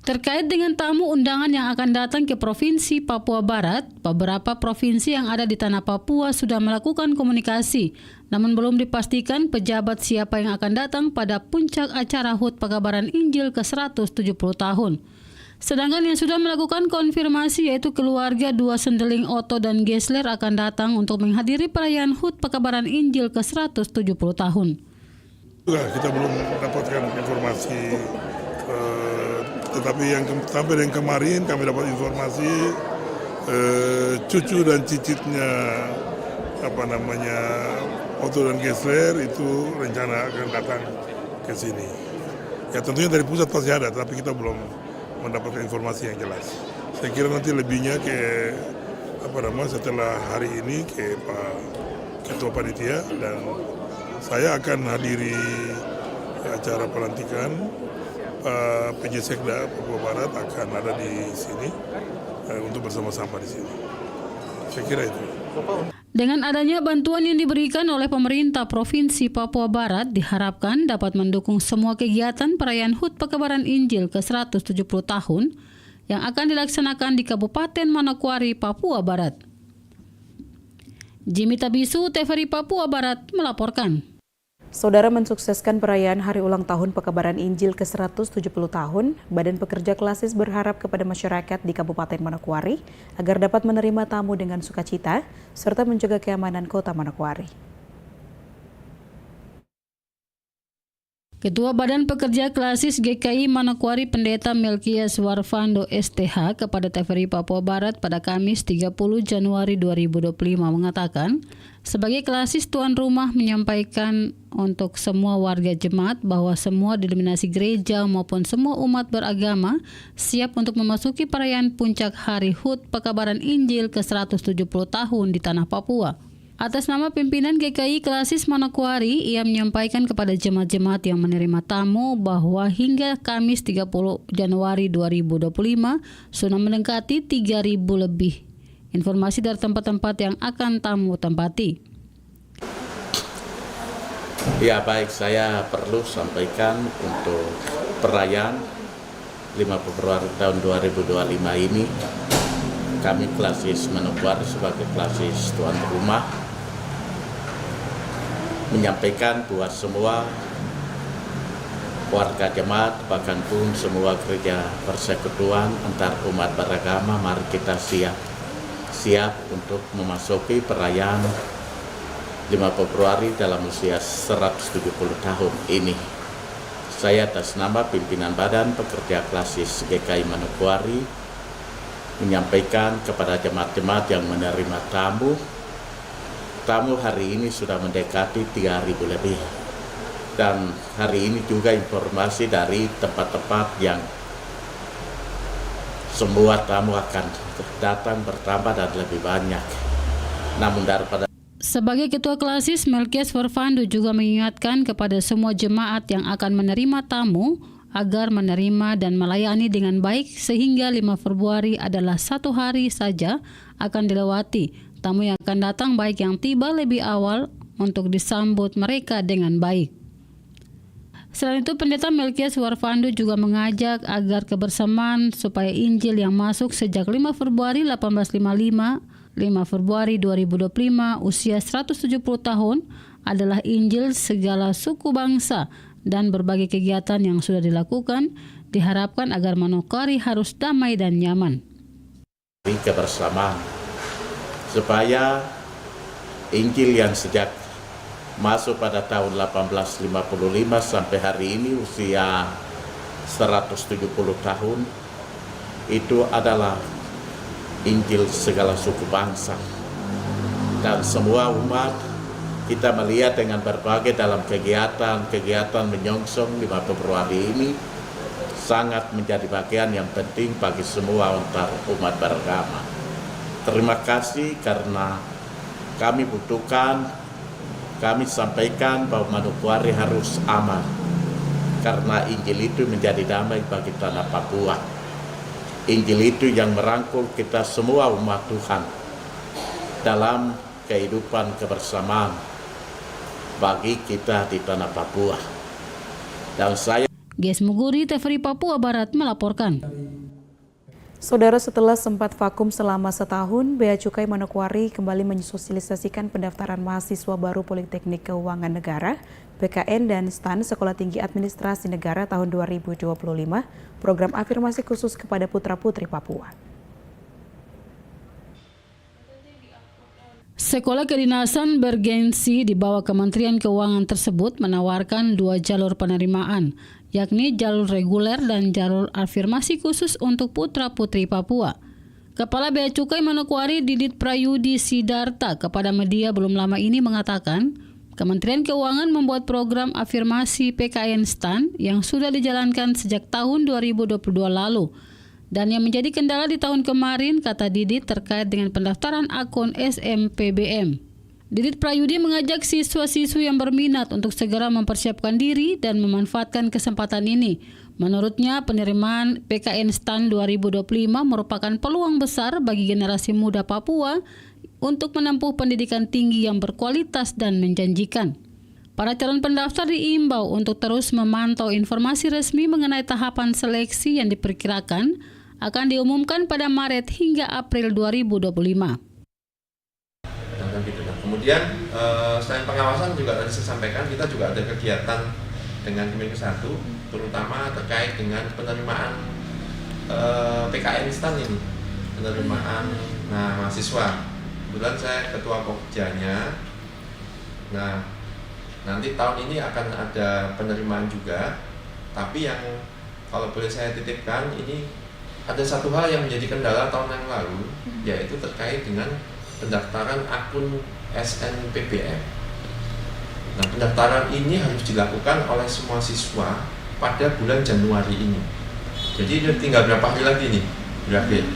Terkait dengan tamu undangan yang akan datang ke Provinsi Papua Barat, beberapa provinsi yang ada di tanah Papua sudah melakukan komunikasi, namun belum dipastikan pejabat siapa yang akan datang pada puncak acara HUT Pekabaran Injil ke-170 tahun. Sedangkan yang sudah melakukan konfirmasi yaitu keluarga dua sendeling Otto dan Geisler akan datang untuk menghadiri perayaan HUT Pekabaran Injil ke-170 tahun. Kita belum mendapatkan informasi, tetapi sampai yang kemarin kami dapat informasi cucu dan cicitnya Otto dan Geisler itu rencana akan datang ke sini. Ya tentunya dari pusat pasti ada, tapi kita belum mendapatkan informasi yang jelas. Saya kira nanti lebihnya setelah hari ini ke Pak Ketua Panitia, dan saya akan hadiri acara pelantikan. Pak PJ Sekda Papua Barat akan ada di sini untuk bersama-sama di sini. Saya kira itu. Dengan adanya bantuan yang diberikan oleh pemerintah Provinsi Papua Barat diharapkan dapat mendukung semua kegiatan perayaan HUT Pekabaran Injil ke-170 tahun yang akan dilaksanakan di Kabupaten Manokwari, Papua Barat. Jimmy Tabisu, TVRI Papua Barat melaporkan. Saudara, mensukseskan perayaan Hari Ulang Tahun Pekabaran Injil ke-170 tahun, Badan Pekerja Klasis berharap kepada masyarakat di Kabupaten Manokwari agar dapat menerima tamu dengan sukacita serta menjaga keamanan Kota Manokwari. Ketua Badan Pekerja Klasis GKI Manokwari Pendeta Melkias Warfando STH kepada TVRI Papua Barat pada Kamis 30 Januari 2025 mengatakan, sebagai klasis tuan rumah menyampaikan untuk semua warga jemaat bahwa semua denominasi gereja maupun semua umat beragama siap untuk memasuki perayaan puncak Hari HUT Pekabaran Injil ke-170 tahun di Tanah Papua. Atas nama pimpinan GKI Klasis Manokwari, ia menyampaikan kepada jemaat-jemaat yang menerima tamu bahwa hingga Kamis 30 Januari 2025 sudah mendekati 3.000 lebih informasi dari tempat-tempat yang akan tamu tempati. Ya baik, saya perlu sampaikan untuk perayaan 5 Februari tahun 2025 ini, kami Klasis Manokwari sebagai klasis tuan rumah menyampaikan buat semua warga jemaat, bahkan pun semua gereja persekutuan antar umat beragama, mari kita siap untuk memasuki perayaan 5 Februari dalam usia 170 tahun ini. Saya atas nama pimpinan Badan Pekerja Klasis GKI Manokwari menyampaikan kepada jemaat-jemaat yang menerima tamu hari ini sudah mendekati 3.000 lebih. Dan hari ini juga informasi dari tempat-tempat yang semua tamu akan datang bertambah dan lebih banyak. Namun daripada sebagai Ketua Klasis, Melkias Warfando juga mengingatkan kepada semua jemaat yang akan menerima tamu agar menerima dan melayani dengan baik sehingga 5 Februari adalah satu hari saja akan dilewati. Tamu yang akan datang baik yang tiba lebih awal untuk disambut mereka dengan baik. Selain itu, Pendeta Melkias Warfando juga mengajak agar kebersamaan supaya Injil yang masuk sejak 5 Februari 1855, 5 Februari 2025, usia 170 tahun, adalah Injil segala suku bangsa, dan berbagai kegiatan yang sudah dilakukan diharapkan agar Manokwari harus damai dan nyaman. Kebersamaan supaya Injil yang sejak masuk pada tahun 1855 sampai hari ini usia 170 tahun itu adalah Injil segala suku bangsa, dan semua umat kita melihat dengan berbagai dalam kegiatan menyongsong 5 Februari ini sangat menjadi bagian yang penting bagi semua antar umat beragama. Terima kasih karena kami butuhkan, kami sampaikan bahwa Manokwari harus aman karena Injil itu menjadi damai bagi tanah Papua. Injil itu yang merangkul kita semua umat Tuhan dalam kehidupan kebersamaan bagi kita di tanah Papua. Dan saya Ges Muguri, TVRI Papua Barat melaporkan. Saudara, setelah sempat vakum selama setahun, Bea Cukai Manokwari kembali mensosialisasikan pendaftaran mahasiswa baru Politeknik Keuangan Negara, PKN dan STAN Sekolah Tinggi Administrasi Negara tahun 2025, program afirmasi khusus kepada putra-putri Papua. Sekolah kedinasan bergensi di bawah Kementerian Keuangan tersebut menawarkan 2 jalur penerimaan, yakni jalur reguler dan jalur afirmasi khusus untuk putra-putri Papua. Kepala Bea Cukai Manokwari Didit Prayudi Sidarta kepada media belum lama ini mengatakan, Kementerian Keuangan membuat program afirmasi PKN STAN yang sudah dijalankan sejak tahun 2022 lalu. Dan yang menjadi kendala di tahun kemarin, kata Didit, terkait dengan pendaftaran akun SMPBM. Didit Prayudi mengajak siswa-siswi yang berminat untuk segera mempersiapkan diri dan memanfaatkan kesempatan ini. Menurutnya, penerimaan PKN STAN 2025 merupakan peluang besar bagi generasi muda Papua untuk menempuh pendidikan tinggi yang berkualitas dan menjanjikan. Para calon pendaftar diimbau untuk terus memantau informasi resmi mengenai tahapan seleksi yang diperkirakan akan diumumkan pada Maret hingga April 2025. Kemudian selain pengawasan juga tadi saya sampaikan, kita juga ada kegiatan dengan Kemenkes 1, terutama terkait dengan penerimaan PKN STAN ini, penerimaan mahasiswa. Kebetulan saya ketua pokjanya. Nah, nanti tahun ini akan ada penerimaan juga, tapi yang kalau boleh saya titipkan, ini ada satu hal yang menjadi kendala tahun yang lalu, yaitu terkait dengan pendaftaran akun SNPBM. Nah, pendaftaran ini harus dilakukan oleh semua siswa pada bulan Januari ini. Jadi tinggal berapa hari lagi nih berakhir.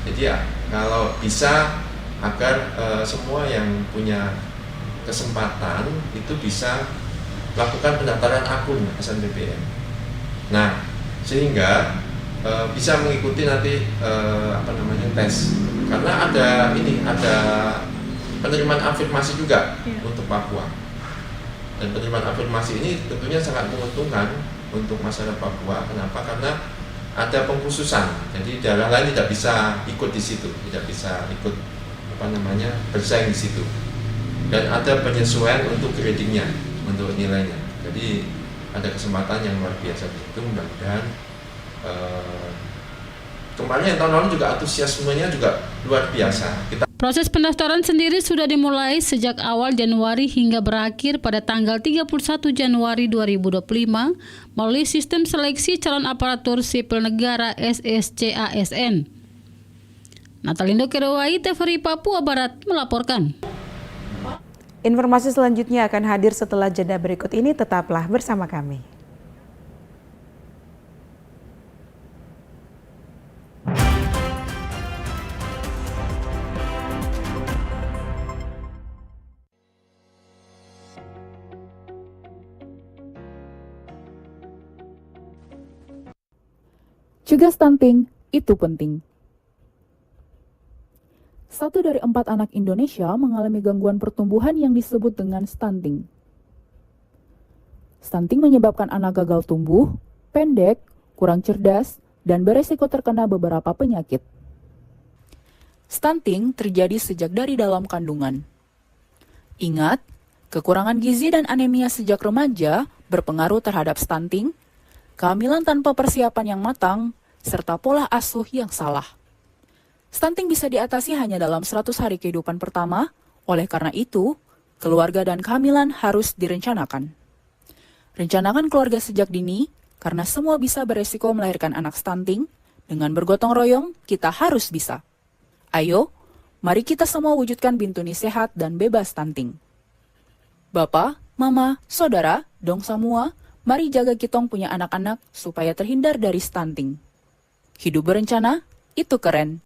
Jadi ya, kalau bisa agar semua yang punya kesempatan itu bisa melakukan pendaftaran akun SNPBM. Nah, sehingga bisa mengikuti nanti tes, karena ada penerimaan afirmasi juga untuk Papua, dan penerimaan afirmasi ini tentunya sangat menguntungkan untuk masyarakat Papua. Kenapa? Karena ada pengkhususan, jadi daerah lain tidak bisa ikut di situ, tidak bisa ikut bersaing di situ, dan ada penyesuaian untuk gradingnya, untuk nilainya. Jadi ada kesempatan yang luar biasa itu. Mudah-mudahan kemarin tahun lalu juga antusiasmenya juga luar biasa. Proses pendaftaran sendiri sudah dimulai sejak awal Januari hingga berakhir pada tanggal 31 Januari 2025 melalui sistem seleksi calon aparatur sipil negara SSCASN. Natalindo Kerowai, TVRI Papua Barat melaporkan. Informasi selanjutnya akan hadir setelah jeda berikut ini, tetaplah bersama kami. Cegah stunting, itu penting. 1 dari 4 anak Indonesia mengalami gangguan pertumbuhan yang disebut dengan stunting. stunting menyebabkan anak gagal tumbuh, pendek, kurang cerdas, dan beresiko terkena beberapa penyakit. Stunting terjadi sejak dari dalam kandungan. Ingat, kekurangan gizi dan anemia sejak remaja berpengaruh terhadap stunting, kehamilan tanpa persiapan yang matang, serta pola asuh yang salah. Stunting bisa diatasi hanya dalam 100 hari kehidupan pertama, oleh karena itu, keluarga dan kehamilan harus direncanakan. Rencanakan keluarga sejak dini, karena semua bisa beresiko melahirkan anak stunting. Dengan bergotong royong, kita harus bisa. Ayo, mari kita semua wujudkan Bintuni sehat dan bebas stunting. Bapak, Mama, Saudara, dong semua, mari jaga kitong punya anak-anak supaya terhindar dari stunting. Hidup berencana, itu keren.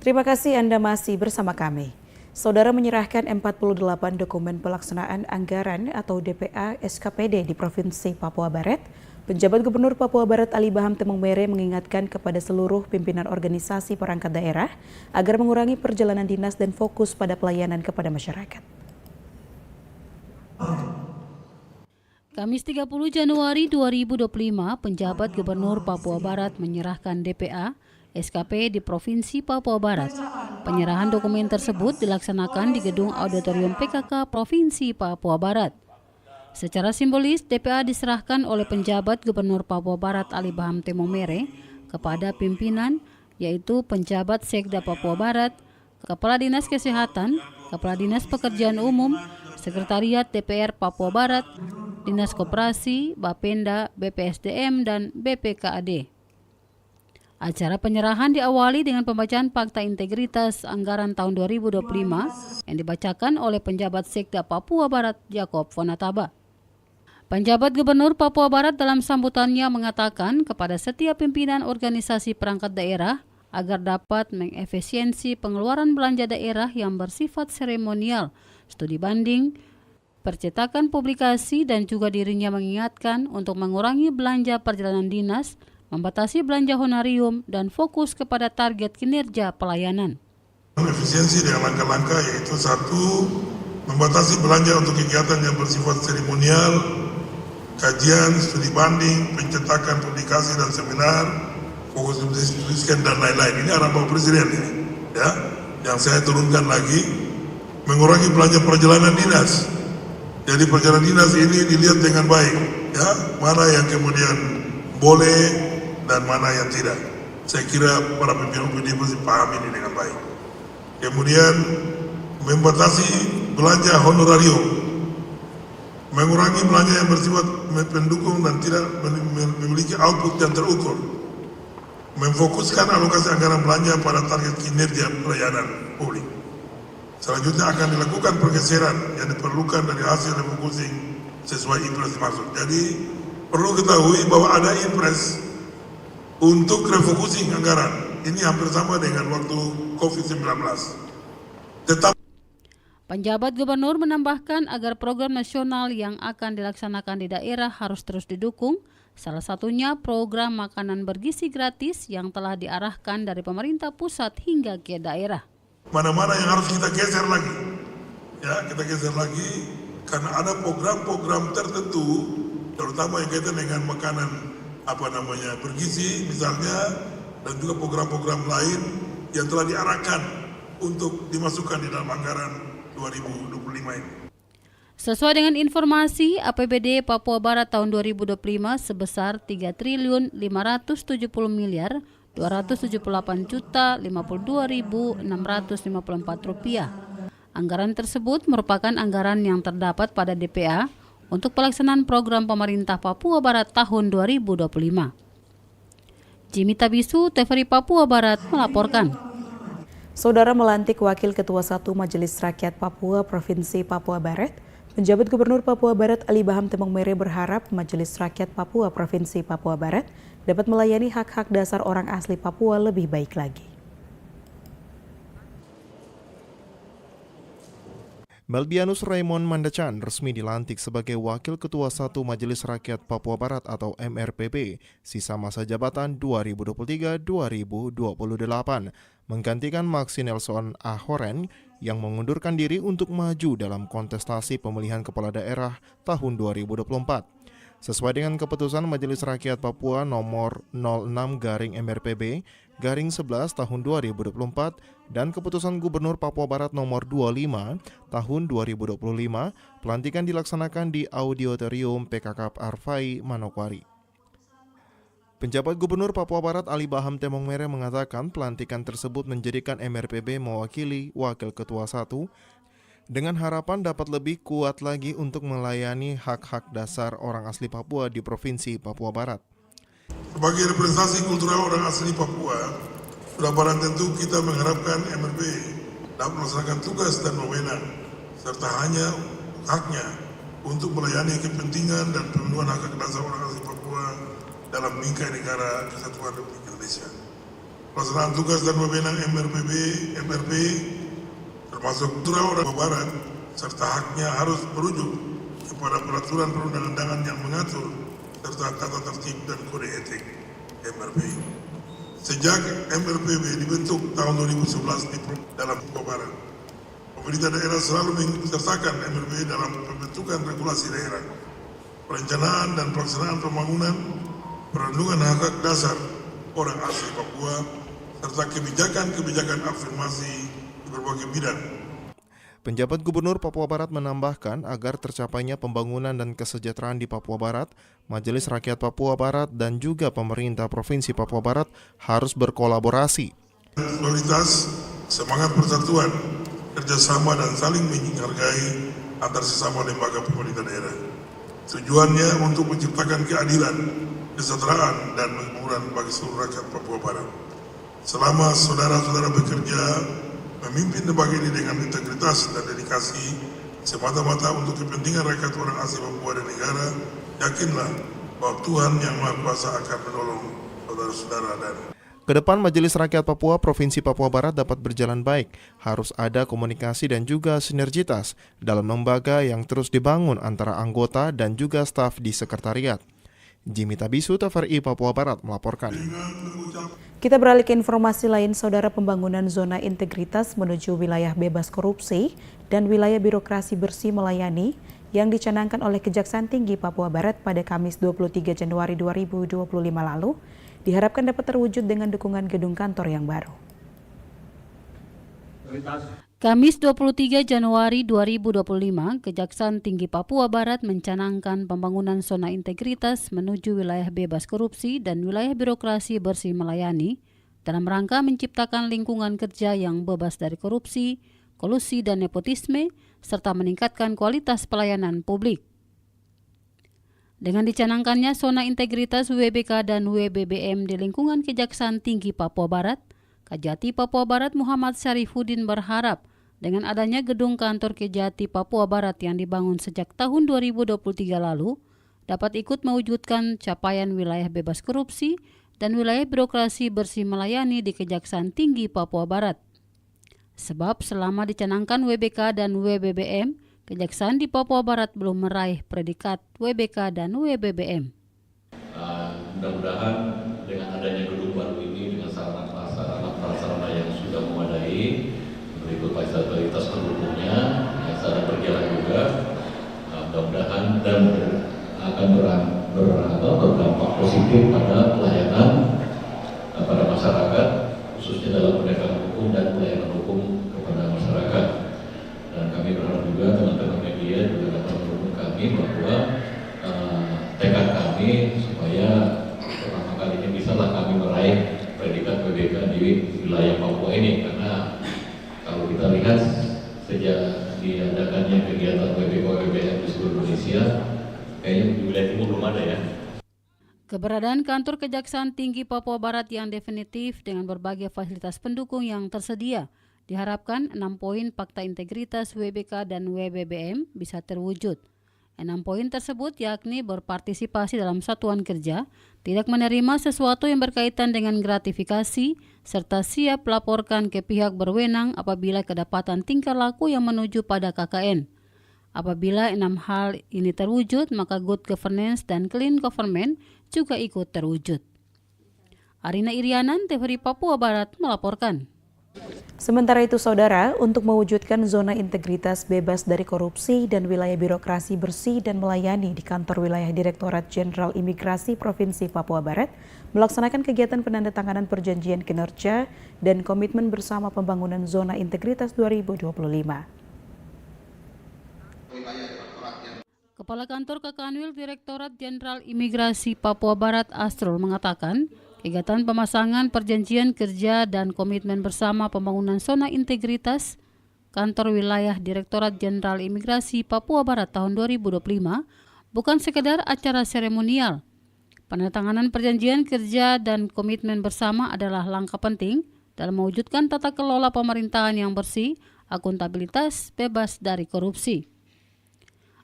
Terima kasih Anda masih bersama kami. Saudara menyerahkan 48 dokumen pelaksanaan anggaran atau DPA SKPD di Provinsi Papua Barat. Penjabat Gubernur Papua Barat Ali Baham Temong Mere mengingatkan kepada seluruh pimpinan organisasi perangkat daerah agar mengurangi perjalanan dinas dan fokus pada pelayanan kepada masyarakat. Kamis 30 Januari 2025, penjabat Gubernur Papua Barat menyerahkan DPA SKP di Provinsi Papua Barat. Penyerahan dokumen tersebut dilaksanakan di Gedung Auditorium PKK Provinsi Papua Barat. Secara simbolis, DPA diserahkan oleh penjabat Gubernur Papua Barat Ali Baham Temong Mere kepada pimpinan, yaitu penjabat Sekda Papua Barat, Kepala Dinas Kesehatan, Kepala Dinas Pekerjaan Umum, Sekretariat DPR Papua Barat, Dinas Koperasi, Bapenda, BPSDM, dan BPKAD. Acara penyerahan diawali dengan pembacaan Fakta Integritas Anggaran tahun 2025 yang dibacakan oleh penjabat Sekda Papua Barat Jakob Fonataba. Penjabat Gubernur Papua Barat dalam sambutannya mengatakan kepada setiap pimpinan organisasi perangkat daerah agar dapat mengefisiensi pengeluaran belanja daerah yang bersifat seremonial, studi banding, percetakan publikasi, dan juga dirinya mengingatkan untuk mengurangi belanja perjalanan dinas, membatasi belanja honorium, dan fokus kepada target kinerja pelayanan. Efisiensi dengan langkah-langkah yaitu 1. Membatasi belanja untuk kegiatan yang bersifat seremonial, kajian, studi banding, pencetakan publikasi dan seminar, fokus tuliskan dan lain-lain. Ini arahan Bapak Presiden ya, yang saya turunkan lagi. Mengurangi belanja perjalanan dinas. Jadi perjalanan dinas ini dilihat dengan baik, ya, mana yang kemudian boleh dan mana yang tidak. Saya kira para pimpinan UPD pasti paham ini dengan baik. Kemudian membatasi belanja honorarium, mengurangi belanja yang bersifat pendukung dan tidak memiliki output yang terukur, memfokuskan alokasi anggaran belanja pada target kinerja pelayanan publik. Selanjutnya akan dilakukan pergeseran yang diperlukan dari hasil refocusing sesuai impres dimaksud. Jadi perlu ketahui bahwa ada impres untuk refocusing anggaran. Ini hampir sama dengan waktu COVID-19. Penjabat Gubernur menambahkan agar program nasional yang akan dilaksanakan di daerah harus terus didukung. Salah satunya program makanan bergizi gratis yang telah diarahkan dari pemerintah pusat hingga ke daerah. Mana-mana yang harus kita geser lagi. Ya, kita geser lagi karena ada program-program tertentu, terutama yang kaitan dengan makanan bergizi misalnya, dan juga program-program lain yang telah diarahkan untuk dimasukkan di dalam anggaran 2025 ini. Sesuai dengan informasi APBD Papua Barat tahun 2025 sebesar 3.578.278.052.654 rupiah. Anggaran tersebut merupakan anggaran yang terdapat pada DPA untuk pelaksanaan program pemerintah Papua Barat tahun 2025. Jimmy Tabisu, TVRI Papua Barat melaporkan. Saudara melantik Wakil Ketua 1 Majelis Rakyat Papua Provinsi Papua Barat, Penjabat Gubernur Papua Barat Ali Baham Temong Mere berharap Majelis Rakyat Papua Provinsi Papua Barat dapat melayani hak-hak dasar orang asli Papua lebih baik lagi. Melbianus Raymond Mandacan resmi dilantik sebagai Wakil Ketua 1 Majelis Rakyat Papua Barat atau MRPB, sisa masa jabatan 2023-2028, menggantikan Maxi Nelson Ahoren yang mengundurkan diri untuk maju dalam kontestasi pemilihan kepala daerah tahun 2024. Sesuai dengan keputusan Majelis Rakyat Papua nomor 06/MRPB/11 tahun 2024 dan keputusan Gubernur Papua Barat nomor 25 tahun 2025, pelantikan dilaksanakan di Auditorium PKK Arfai, Manokwari. Penjabat Gubernur Papua Barat Ali Baham Temong Mere mengatakan pelantikan tersebut menjadikan MRPB mewakili Wakil Ketua 1 dengan harapan dapat lebih kuat lagi untuk melayani hak-hak dasar orang asli Papua di Provinsi Papua Barat. Sebagai representasi kultural orang asli Papua, sudah barang tentu kita mengharapkan MRP dapat melaksanakan tugas dan wewenang, serta haknya untuk melayani kepentingan dan pemenuhan hak dasar orang asli Papua dalam bingkai negara Kesatuan Republik Indonesia. Pelaksanaan tugas dan wewenang MRP termasuk kultural orang Papua Barat, serta haknya harus merujuk kepada peraturan perundang-undangan yang mengatur serta tata tertib dan kode etik MRP. Sejak MRPB dibentuk tahun 2011 di dalam Papua Barat, pemerintah daerah selalu mensertakan MRP dalam pembentukan regulasi daerah, perencanaan dan pelaksanaan pembangunan, perlindungan hak dasar orang asli Papua, serta kebijakan-kebijakan afirmasi berbagai bidang. Penjabat Gubernur Papua Barat menambahkan agar tercapainya pembangunan dan kesejahteraan di Papua Barat, Majelis Rakyat Papua Barat dan juga pemerintah Provinsi Papua Barat harus berkolaborasi. Solidaritas, semangat persatuan, kerjasama dan saling menghargai antar sesama lembaga pemerintah daerah. Tujuannya untuk menciptakan keadilan, kesejahteraan dan kemakmuran bagi seluruh rakyat Papua Barat. Selama saudara-saudara bekerja memimpin lembaga ini dengan integritas dan dedikasi semata-mata untuk kepentingan rakyat orang asli Papua dan negara, yakinlah bahwa Tuhan Yang Maha Kuasa akan menolong saudara-saudara dan Kedepan Majelis Rakyat Papua Provinsi Papua Barat dapat berjalan baik, harus ada komunikasi dan juga sinergitas dalam lembaga yang terus dibangun antara anggota dan juga staf di sekretariat. Jimmy Tabisu, TVRI Papua Barat melaporkan. Kita beralih ke informasi lain, Saudara. Pembangunan zona integritas menuju wilayah bebas korupsi dan wilayah birokrasi bersih melayani yang dicanangkan oleh Kejaksaan Tinggi Papua Barat pada Kamis 23 Januari 2025 lalu diharapkan dapat terwujud dengan dukungan gedung kantor yang baru. Kamis 23 Januari 2025, Kejaksaan Tinggi Papua Barat mencanangkan pembangunan zona integritas menuju wilayah bebas korupsi dan wilayah birokrasi bersih melayani dalam rangka menciptakan lingkungan kerja yang bebas dari korupsi, kolusi dan nepotisme, serta meningkatkan kualitas pelayanan publik. Dengan dicanangkannya zona integritas WBK dan WBBM di lingkungan Kejaksaan Tinggi Papua Barat, Kejati Papua Barat Muhammad Syarifuddin berharap dengan adanya gedung kantor Kejati Papua Barat yang dibangun sejak tahun 2023 lalu dapat ikut mewujudkan capaian wilayah bebas korupsi dan wilayah birokrasi bersih melayani di Kejaksaan Tinggi Papua Barat. Sebab selama dicanangkan WBK dan WBBM, Kejaksaan di Papua Barat belum meraih predikat WBK dan WBBM. Mudah-mudahan dengan adanya gedung baru ini dengan sarana yang sudah memadai, berikut fasilitas pendukungnya yang sedang berjalan juga, mudah-mudahan dan akan berdampak positif pada pelayanan pada masyarakat, khususnya dalam penegakan hukum dan pelayanan hukum kepada masyarakat. Dan kami berharap juga teman-teman media juga dapat mendukung kami bahwa tekad kami supaya pertama kalinya bisalah kami meraih predikat WBK di wilayah Papua ini, karena kalau kita lihat sejak diadakannya kegiatan WBK WBM di seluruh Indonesia, kayaknya di wilayah timur belum ada ya. Keberadaan kantor Kejaksaan Tinggi Papua Barat yang definitif dengan berbagai fasilitas pendukung yang tersedia, diharapkan 6 poin Fakta Integritas WBK dan WBBM bisa terwujud. 6 poin tersebut yakni berpartisipasi dalam satuan kerja, tidak menerima sesuatu yang berkaitan dengan gratifikasi, serta siap laporkan ke pihak berwenang apabila kedapatan tingkah laku yang menuju pada KKN. Apabila 6 hal ini terwujud, maka good governance dan clean government juga ikut terwujud. Arina Irianan, TVRI Papua Barat melaporkan. Sementara itu, Saudara, untuk mewujudkan zona integritas bebas dari korupsi dan wilayah birokrasi bersih dan melayani di kantor wilayah Direktorat Jenderal Imigrasi Provinsi Papua Barat melaksanakan kegiatan penandatanganan perjanjian kinerja dan komitmen bersama pembangunan zona integritas 2025. Kepala Kantor Kakanwil Direktorat Jenderal Imigrasi Papua Barat Astrul mengatakan, kegiatan pemasangan perjanjian kerja dan komitmen bersama pembangunan zona integritas Kantor Wilayah Direktorat Jenderal Imigrasi Papua Barat tahun 2025 bukan sekedar acara seremonial. Penandatanganan perjanjian kerja dan komitmen bersama adalah langkah penting dalam mewujudkan tata kelola pemerintahan yang bersih, akuntabilitas, bebas dari korupsi.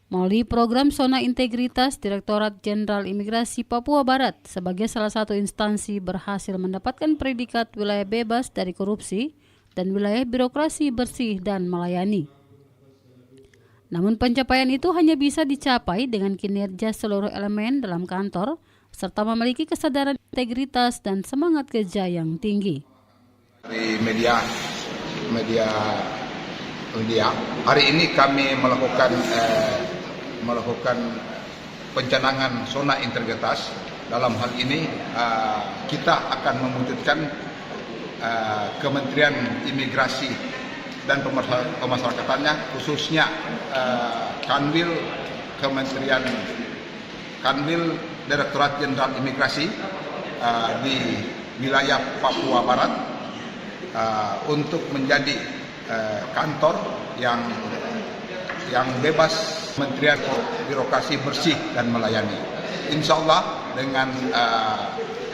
Melalui program Zona Integritas, Direktorat Jenderal Imigrasi Papua Barat sebagai salah satu instansi berhasil mendapatkan predikat wilayah bebas dari korupsi dan wilayah birokrasi bersih dan melayani. Namun pencapaian itu hanya bisa dicapai dengan kinerja seluruh elemen dalam kantor serta memiliki kesadaran integritas dan semangat kerja yang tinggi. Di media hari ini kami melakukan pencanangan zona integritas. Dalam hal ini kita akan mewujudkan Kementerian Imigrasi dan Pemasyarakatannya, khususnya Kanwil Direktorat Jenderal Imigrasi di wilayah Papua Barat untuk menjadi kantor yang bebas, Kementerian Birokrasi bersih dan melayani. Insya Allah dengan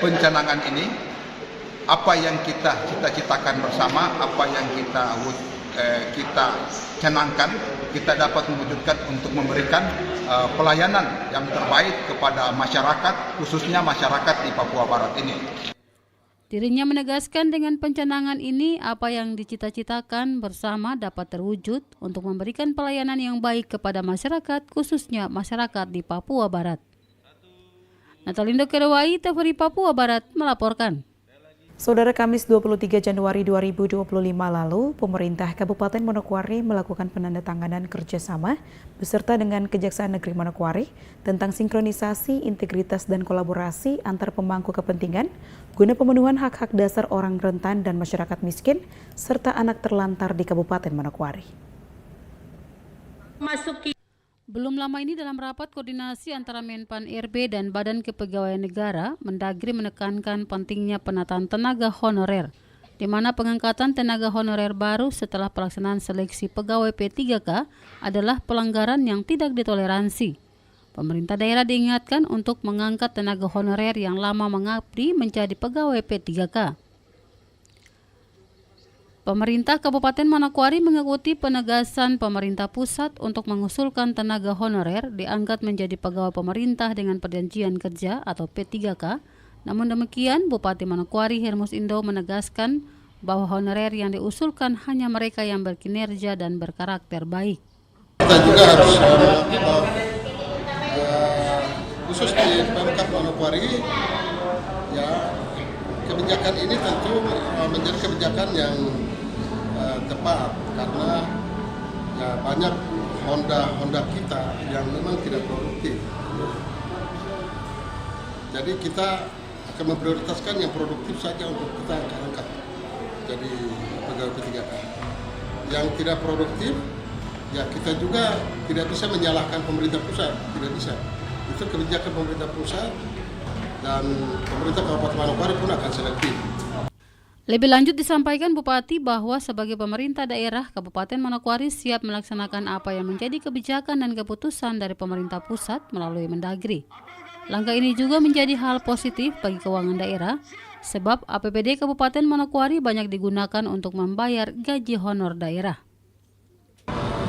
pencanangan ini, apa yang kita cita-citakan bersama, apa yang kita canangkan, kita dapat mewujudkan untuk memberikan pelayanan yang terbaik kepada masyarakat, khususnya masyarakat di Papua Barat ini. Dirinya menegaskan dengan pencanangan ini apa yang dicita-citakan bersama dapat terwujud untuk memberikan pelayanan yang baik kepada masyarakat, khususnya masyarakat di Papua Barat. Natalindo Kerewai, TVRI Papua Barat melaporkan. Saudara, Kamis 23 Januari 2025 lalu, pemerintah Kabupaten Manokwari melakukan penandatanganan kerjasama beserta dengan Kejaksaan Negeri Manokwari tentang sinkronisasi, integritas, dan kolaborasi antar pemangku kepentingan guna pemenuhan hak-hak dasar orang rentan dan masyarakat miskin serta anak terlantar di Kabupaten Manokwari. Belum lama ini dalam rapat koordinasi antara Menpan RB dan Badan Kepegawaian Negara, Mendagri menekankan pentingnya penataan tenaga honorer, di mana pengangkatan tenaga honorer baru setelah pelaksanaan seleksi pegawai P3K adalah pelanggaran yang tidak ditoleransi. Pemerintah daerah diingatkan untuk mengangkat tenaga honorer yang lama mengabdi menjadi pegawai P3K. Pemerintah Kabupaten Manokwari mengikuti penegasan pemerintah pusat untuk mengusulkan tenaga honorer diangkat menjadi pegawai pemerintah dengan perjanjian kerja atau P3K. Namun demikian, Bupati Manokwari Hermus Indo menegaskan bahwa honorer yang diusulkan hanya mereka yang berkinerja dan berkarakter baik. Kita juga harus khusus di Pemkab Manokwari, ya, kebijakan ini tentu menjadi kebijakan yang tepat karena ya, banyak Honda kita yang memang tidak produktif. Jadi kita akan memprioritaskan yang produktif saja untuk kita angkat jadi pegawai P3K. Yang tidak produktif, ya kita juga tidak bisa menyalahkan pemerintah pusat, tidak bisa. Itu kebijakan pemerintah pusat dan pemerintah Kabupaten Manokwari pun akan selektif. Lebih lanjut disampaikan Bupati bahwa sebagai pemerintah daerah, Kabupaten Manokwari siap melaksanakan apa yang menjadi kebijakan dan keputusan dari pemerintah pusat melalui Mendagri. Langkah ini juga menjadi hal positif bagi keuangan daerah, sebab APBD Kabupaten Manokwari banyak digunakan untuk membayar gaji honor daerah.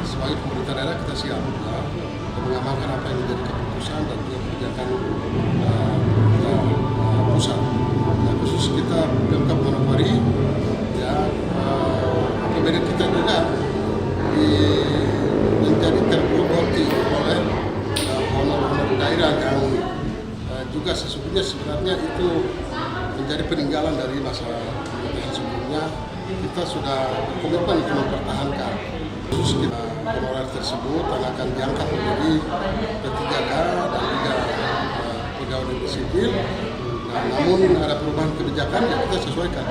Sebagai pemerintah daerah kita siap, ya. mengamalkan apa yang menjadi keputusan dan juga kebijakan pusat. Nah, khusus kita Pemkab Manokwari, ya APBD kita juga menjadi terblokir oleh honor-honor daerah yang juga sebenarnya itu menjadi peninggalan dari masa pemerintahan sebelumnya. Kita sudah berkomitmen untuk mempertahankan. Khusus kita honorer tersebut akan diangkat menjadi P3K dan juga pegawai negeri sipil. Nah, namun ada perubahan kebijakan yang kita sesuaikan.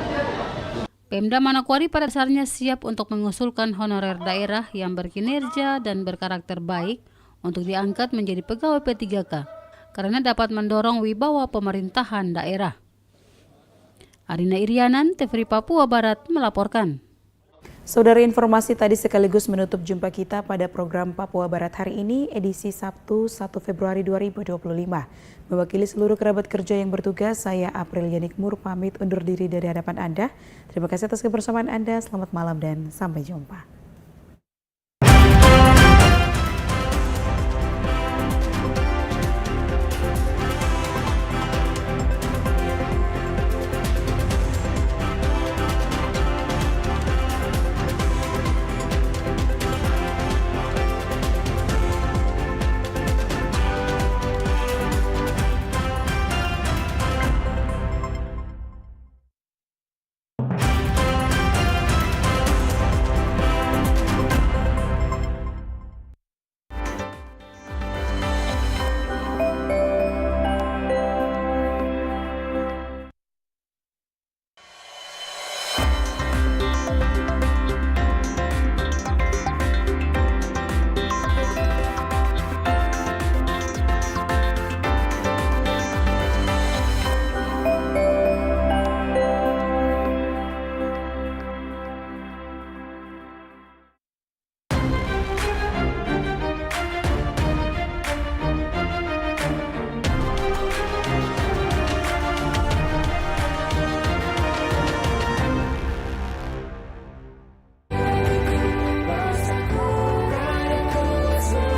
Pemda Manokwari pada dasarnya siap untuk mengusulkan honorer daerah yang berkinerja dan berkarakter baik untuk diangkat menjadi pegawai P3K karena dapat mendorong wibawa pemerintahan daerah. Arina Irianan, TVRI Papua Barat melaporkan. Saudara, informasi tadi sekaligus menutup jumpa kita pada program Papua Barat hari ini, edisi Sabtu 1 Februari 2025. Mewakili seluruh kerabat kerja yang bertugas, saya April Yanikmur pamit undur diri dari hadapan Anda. Terima kasih atas kebersamaan Anda, selamat malam dan sampai jumpa.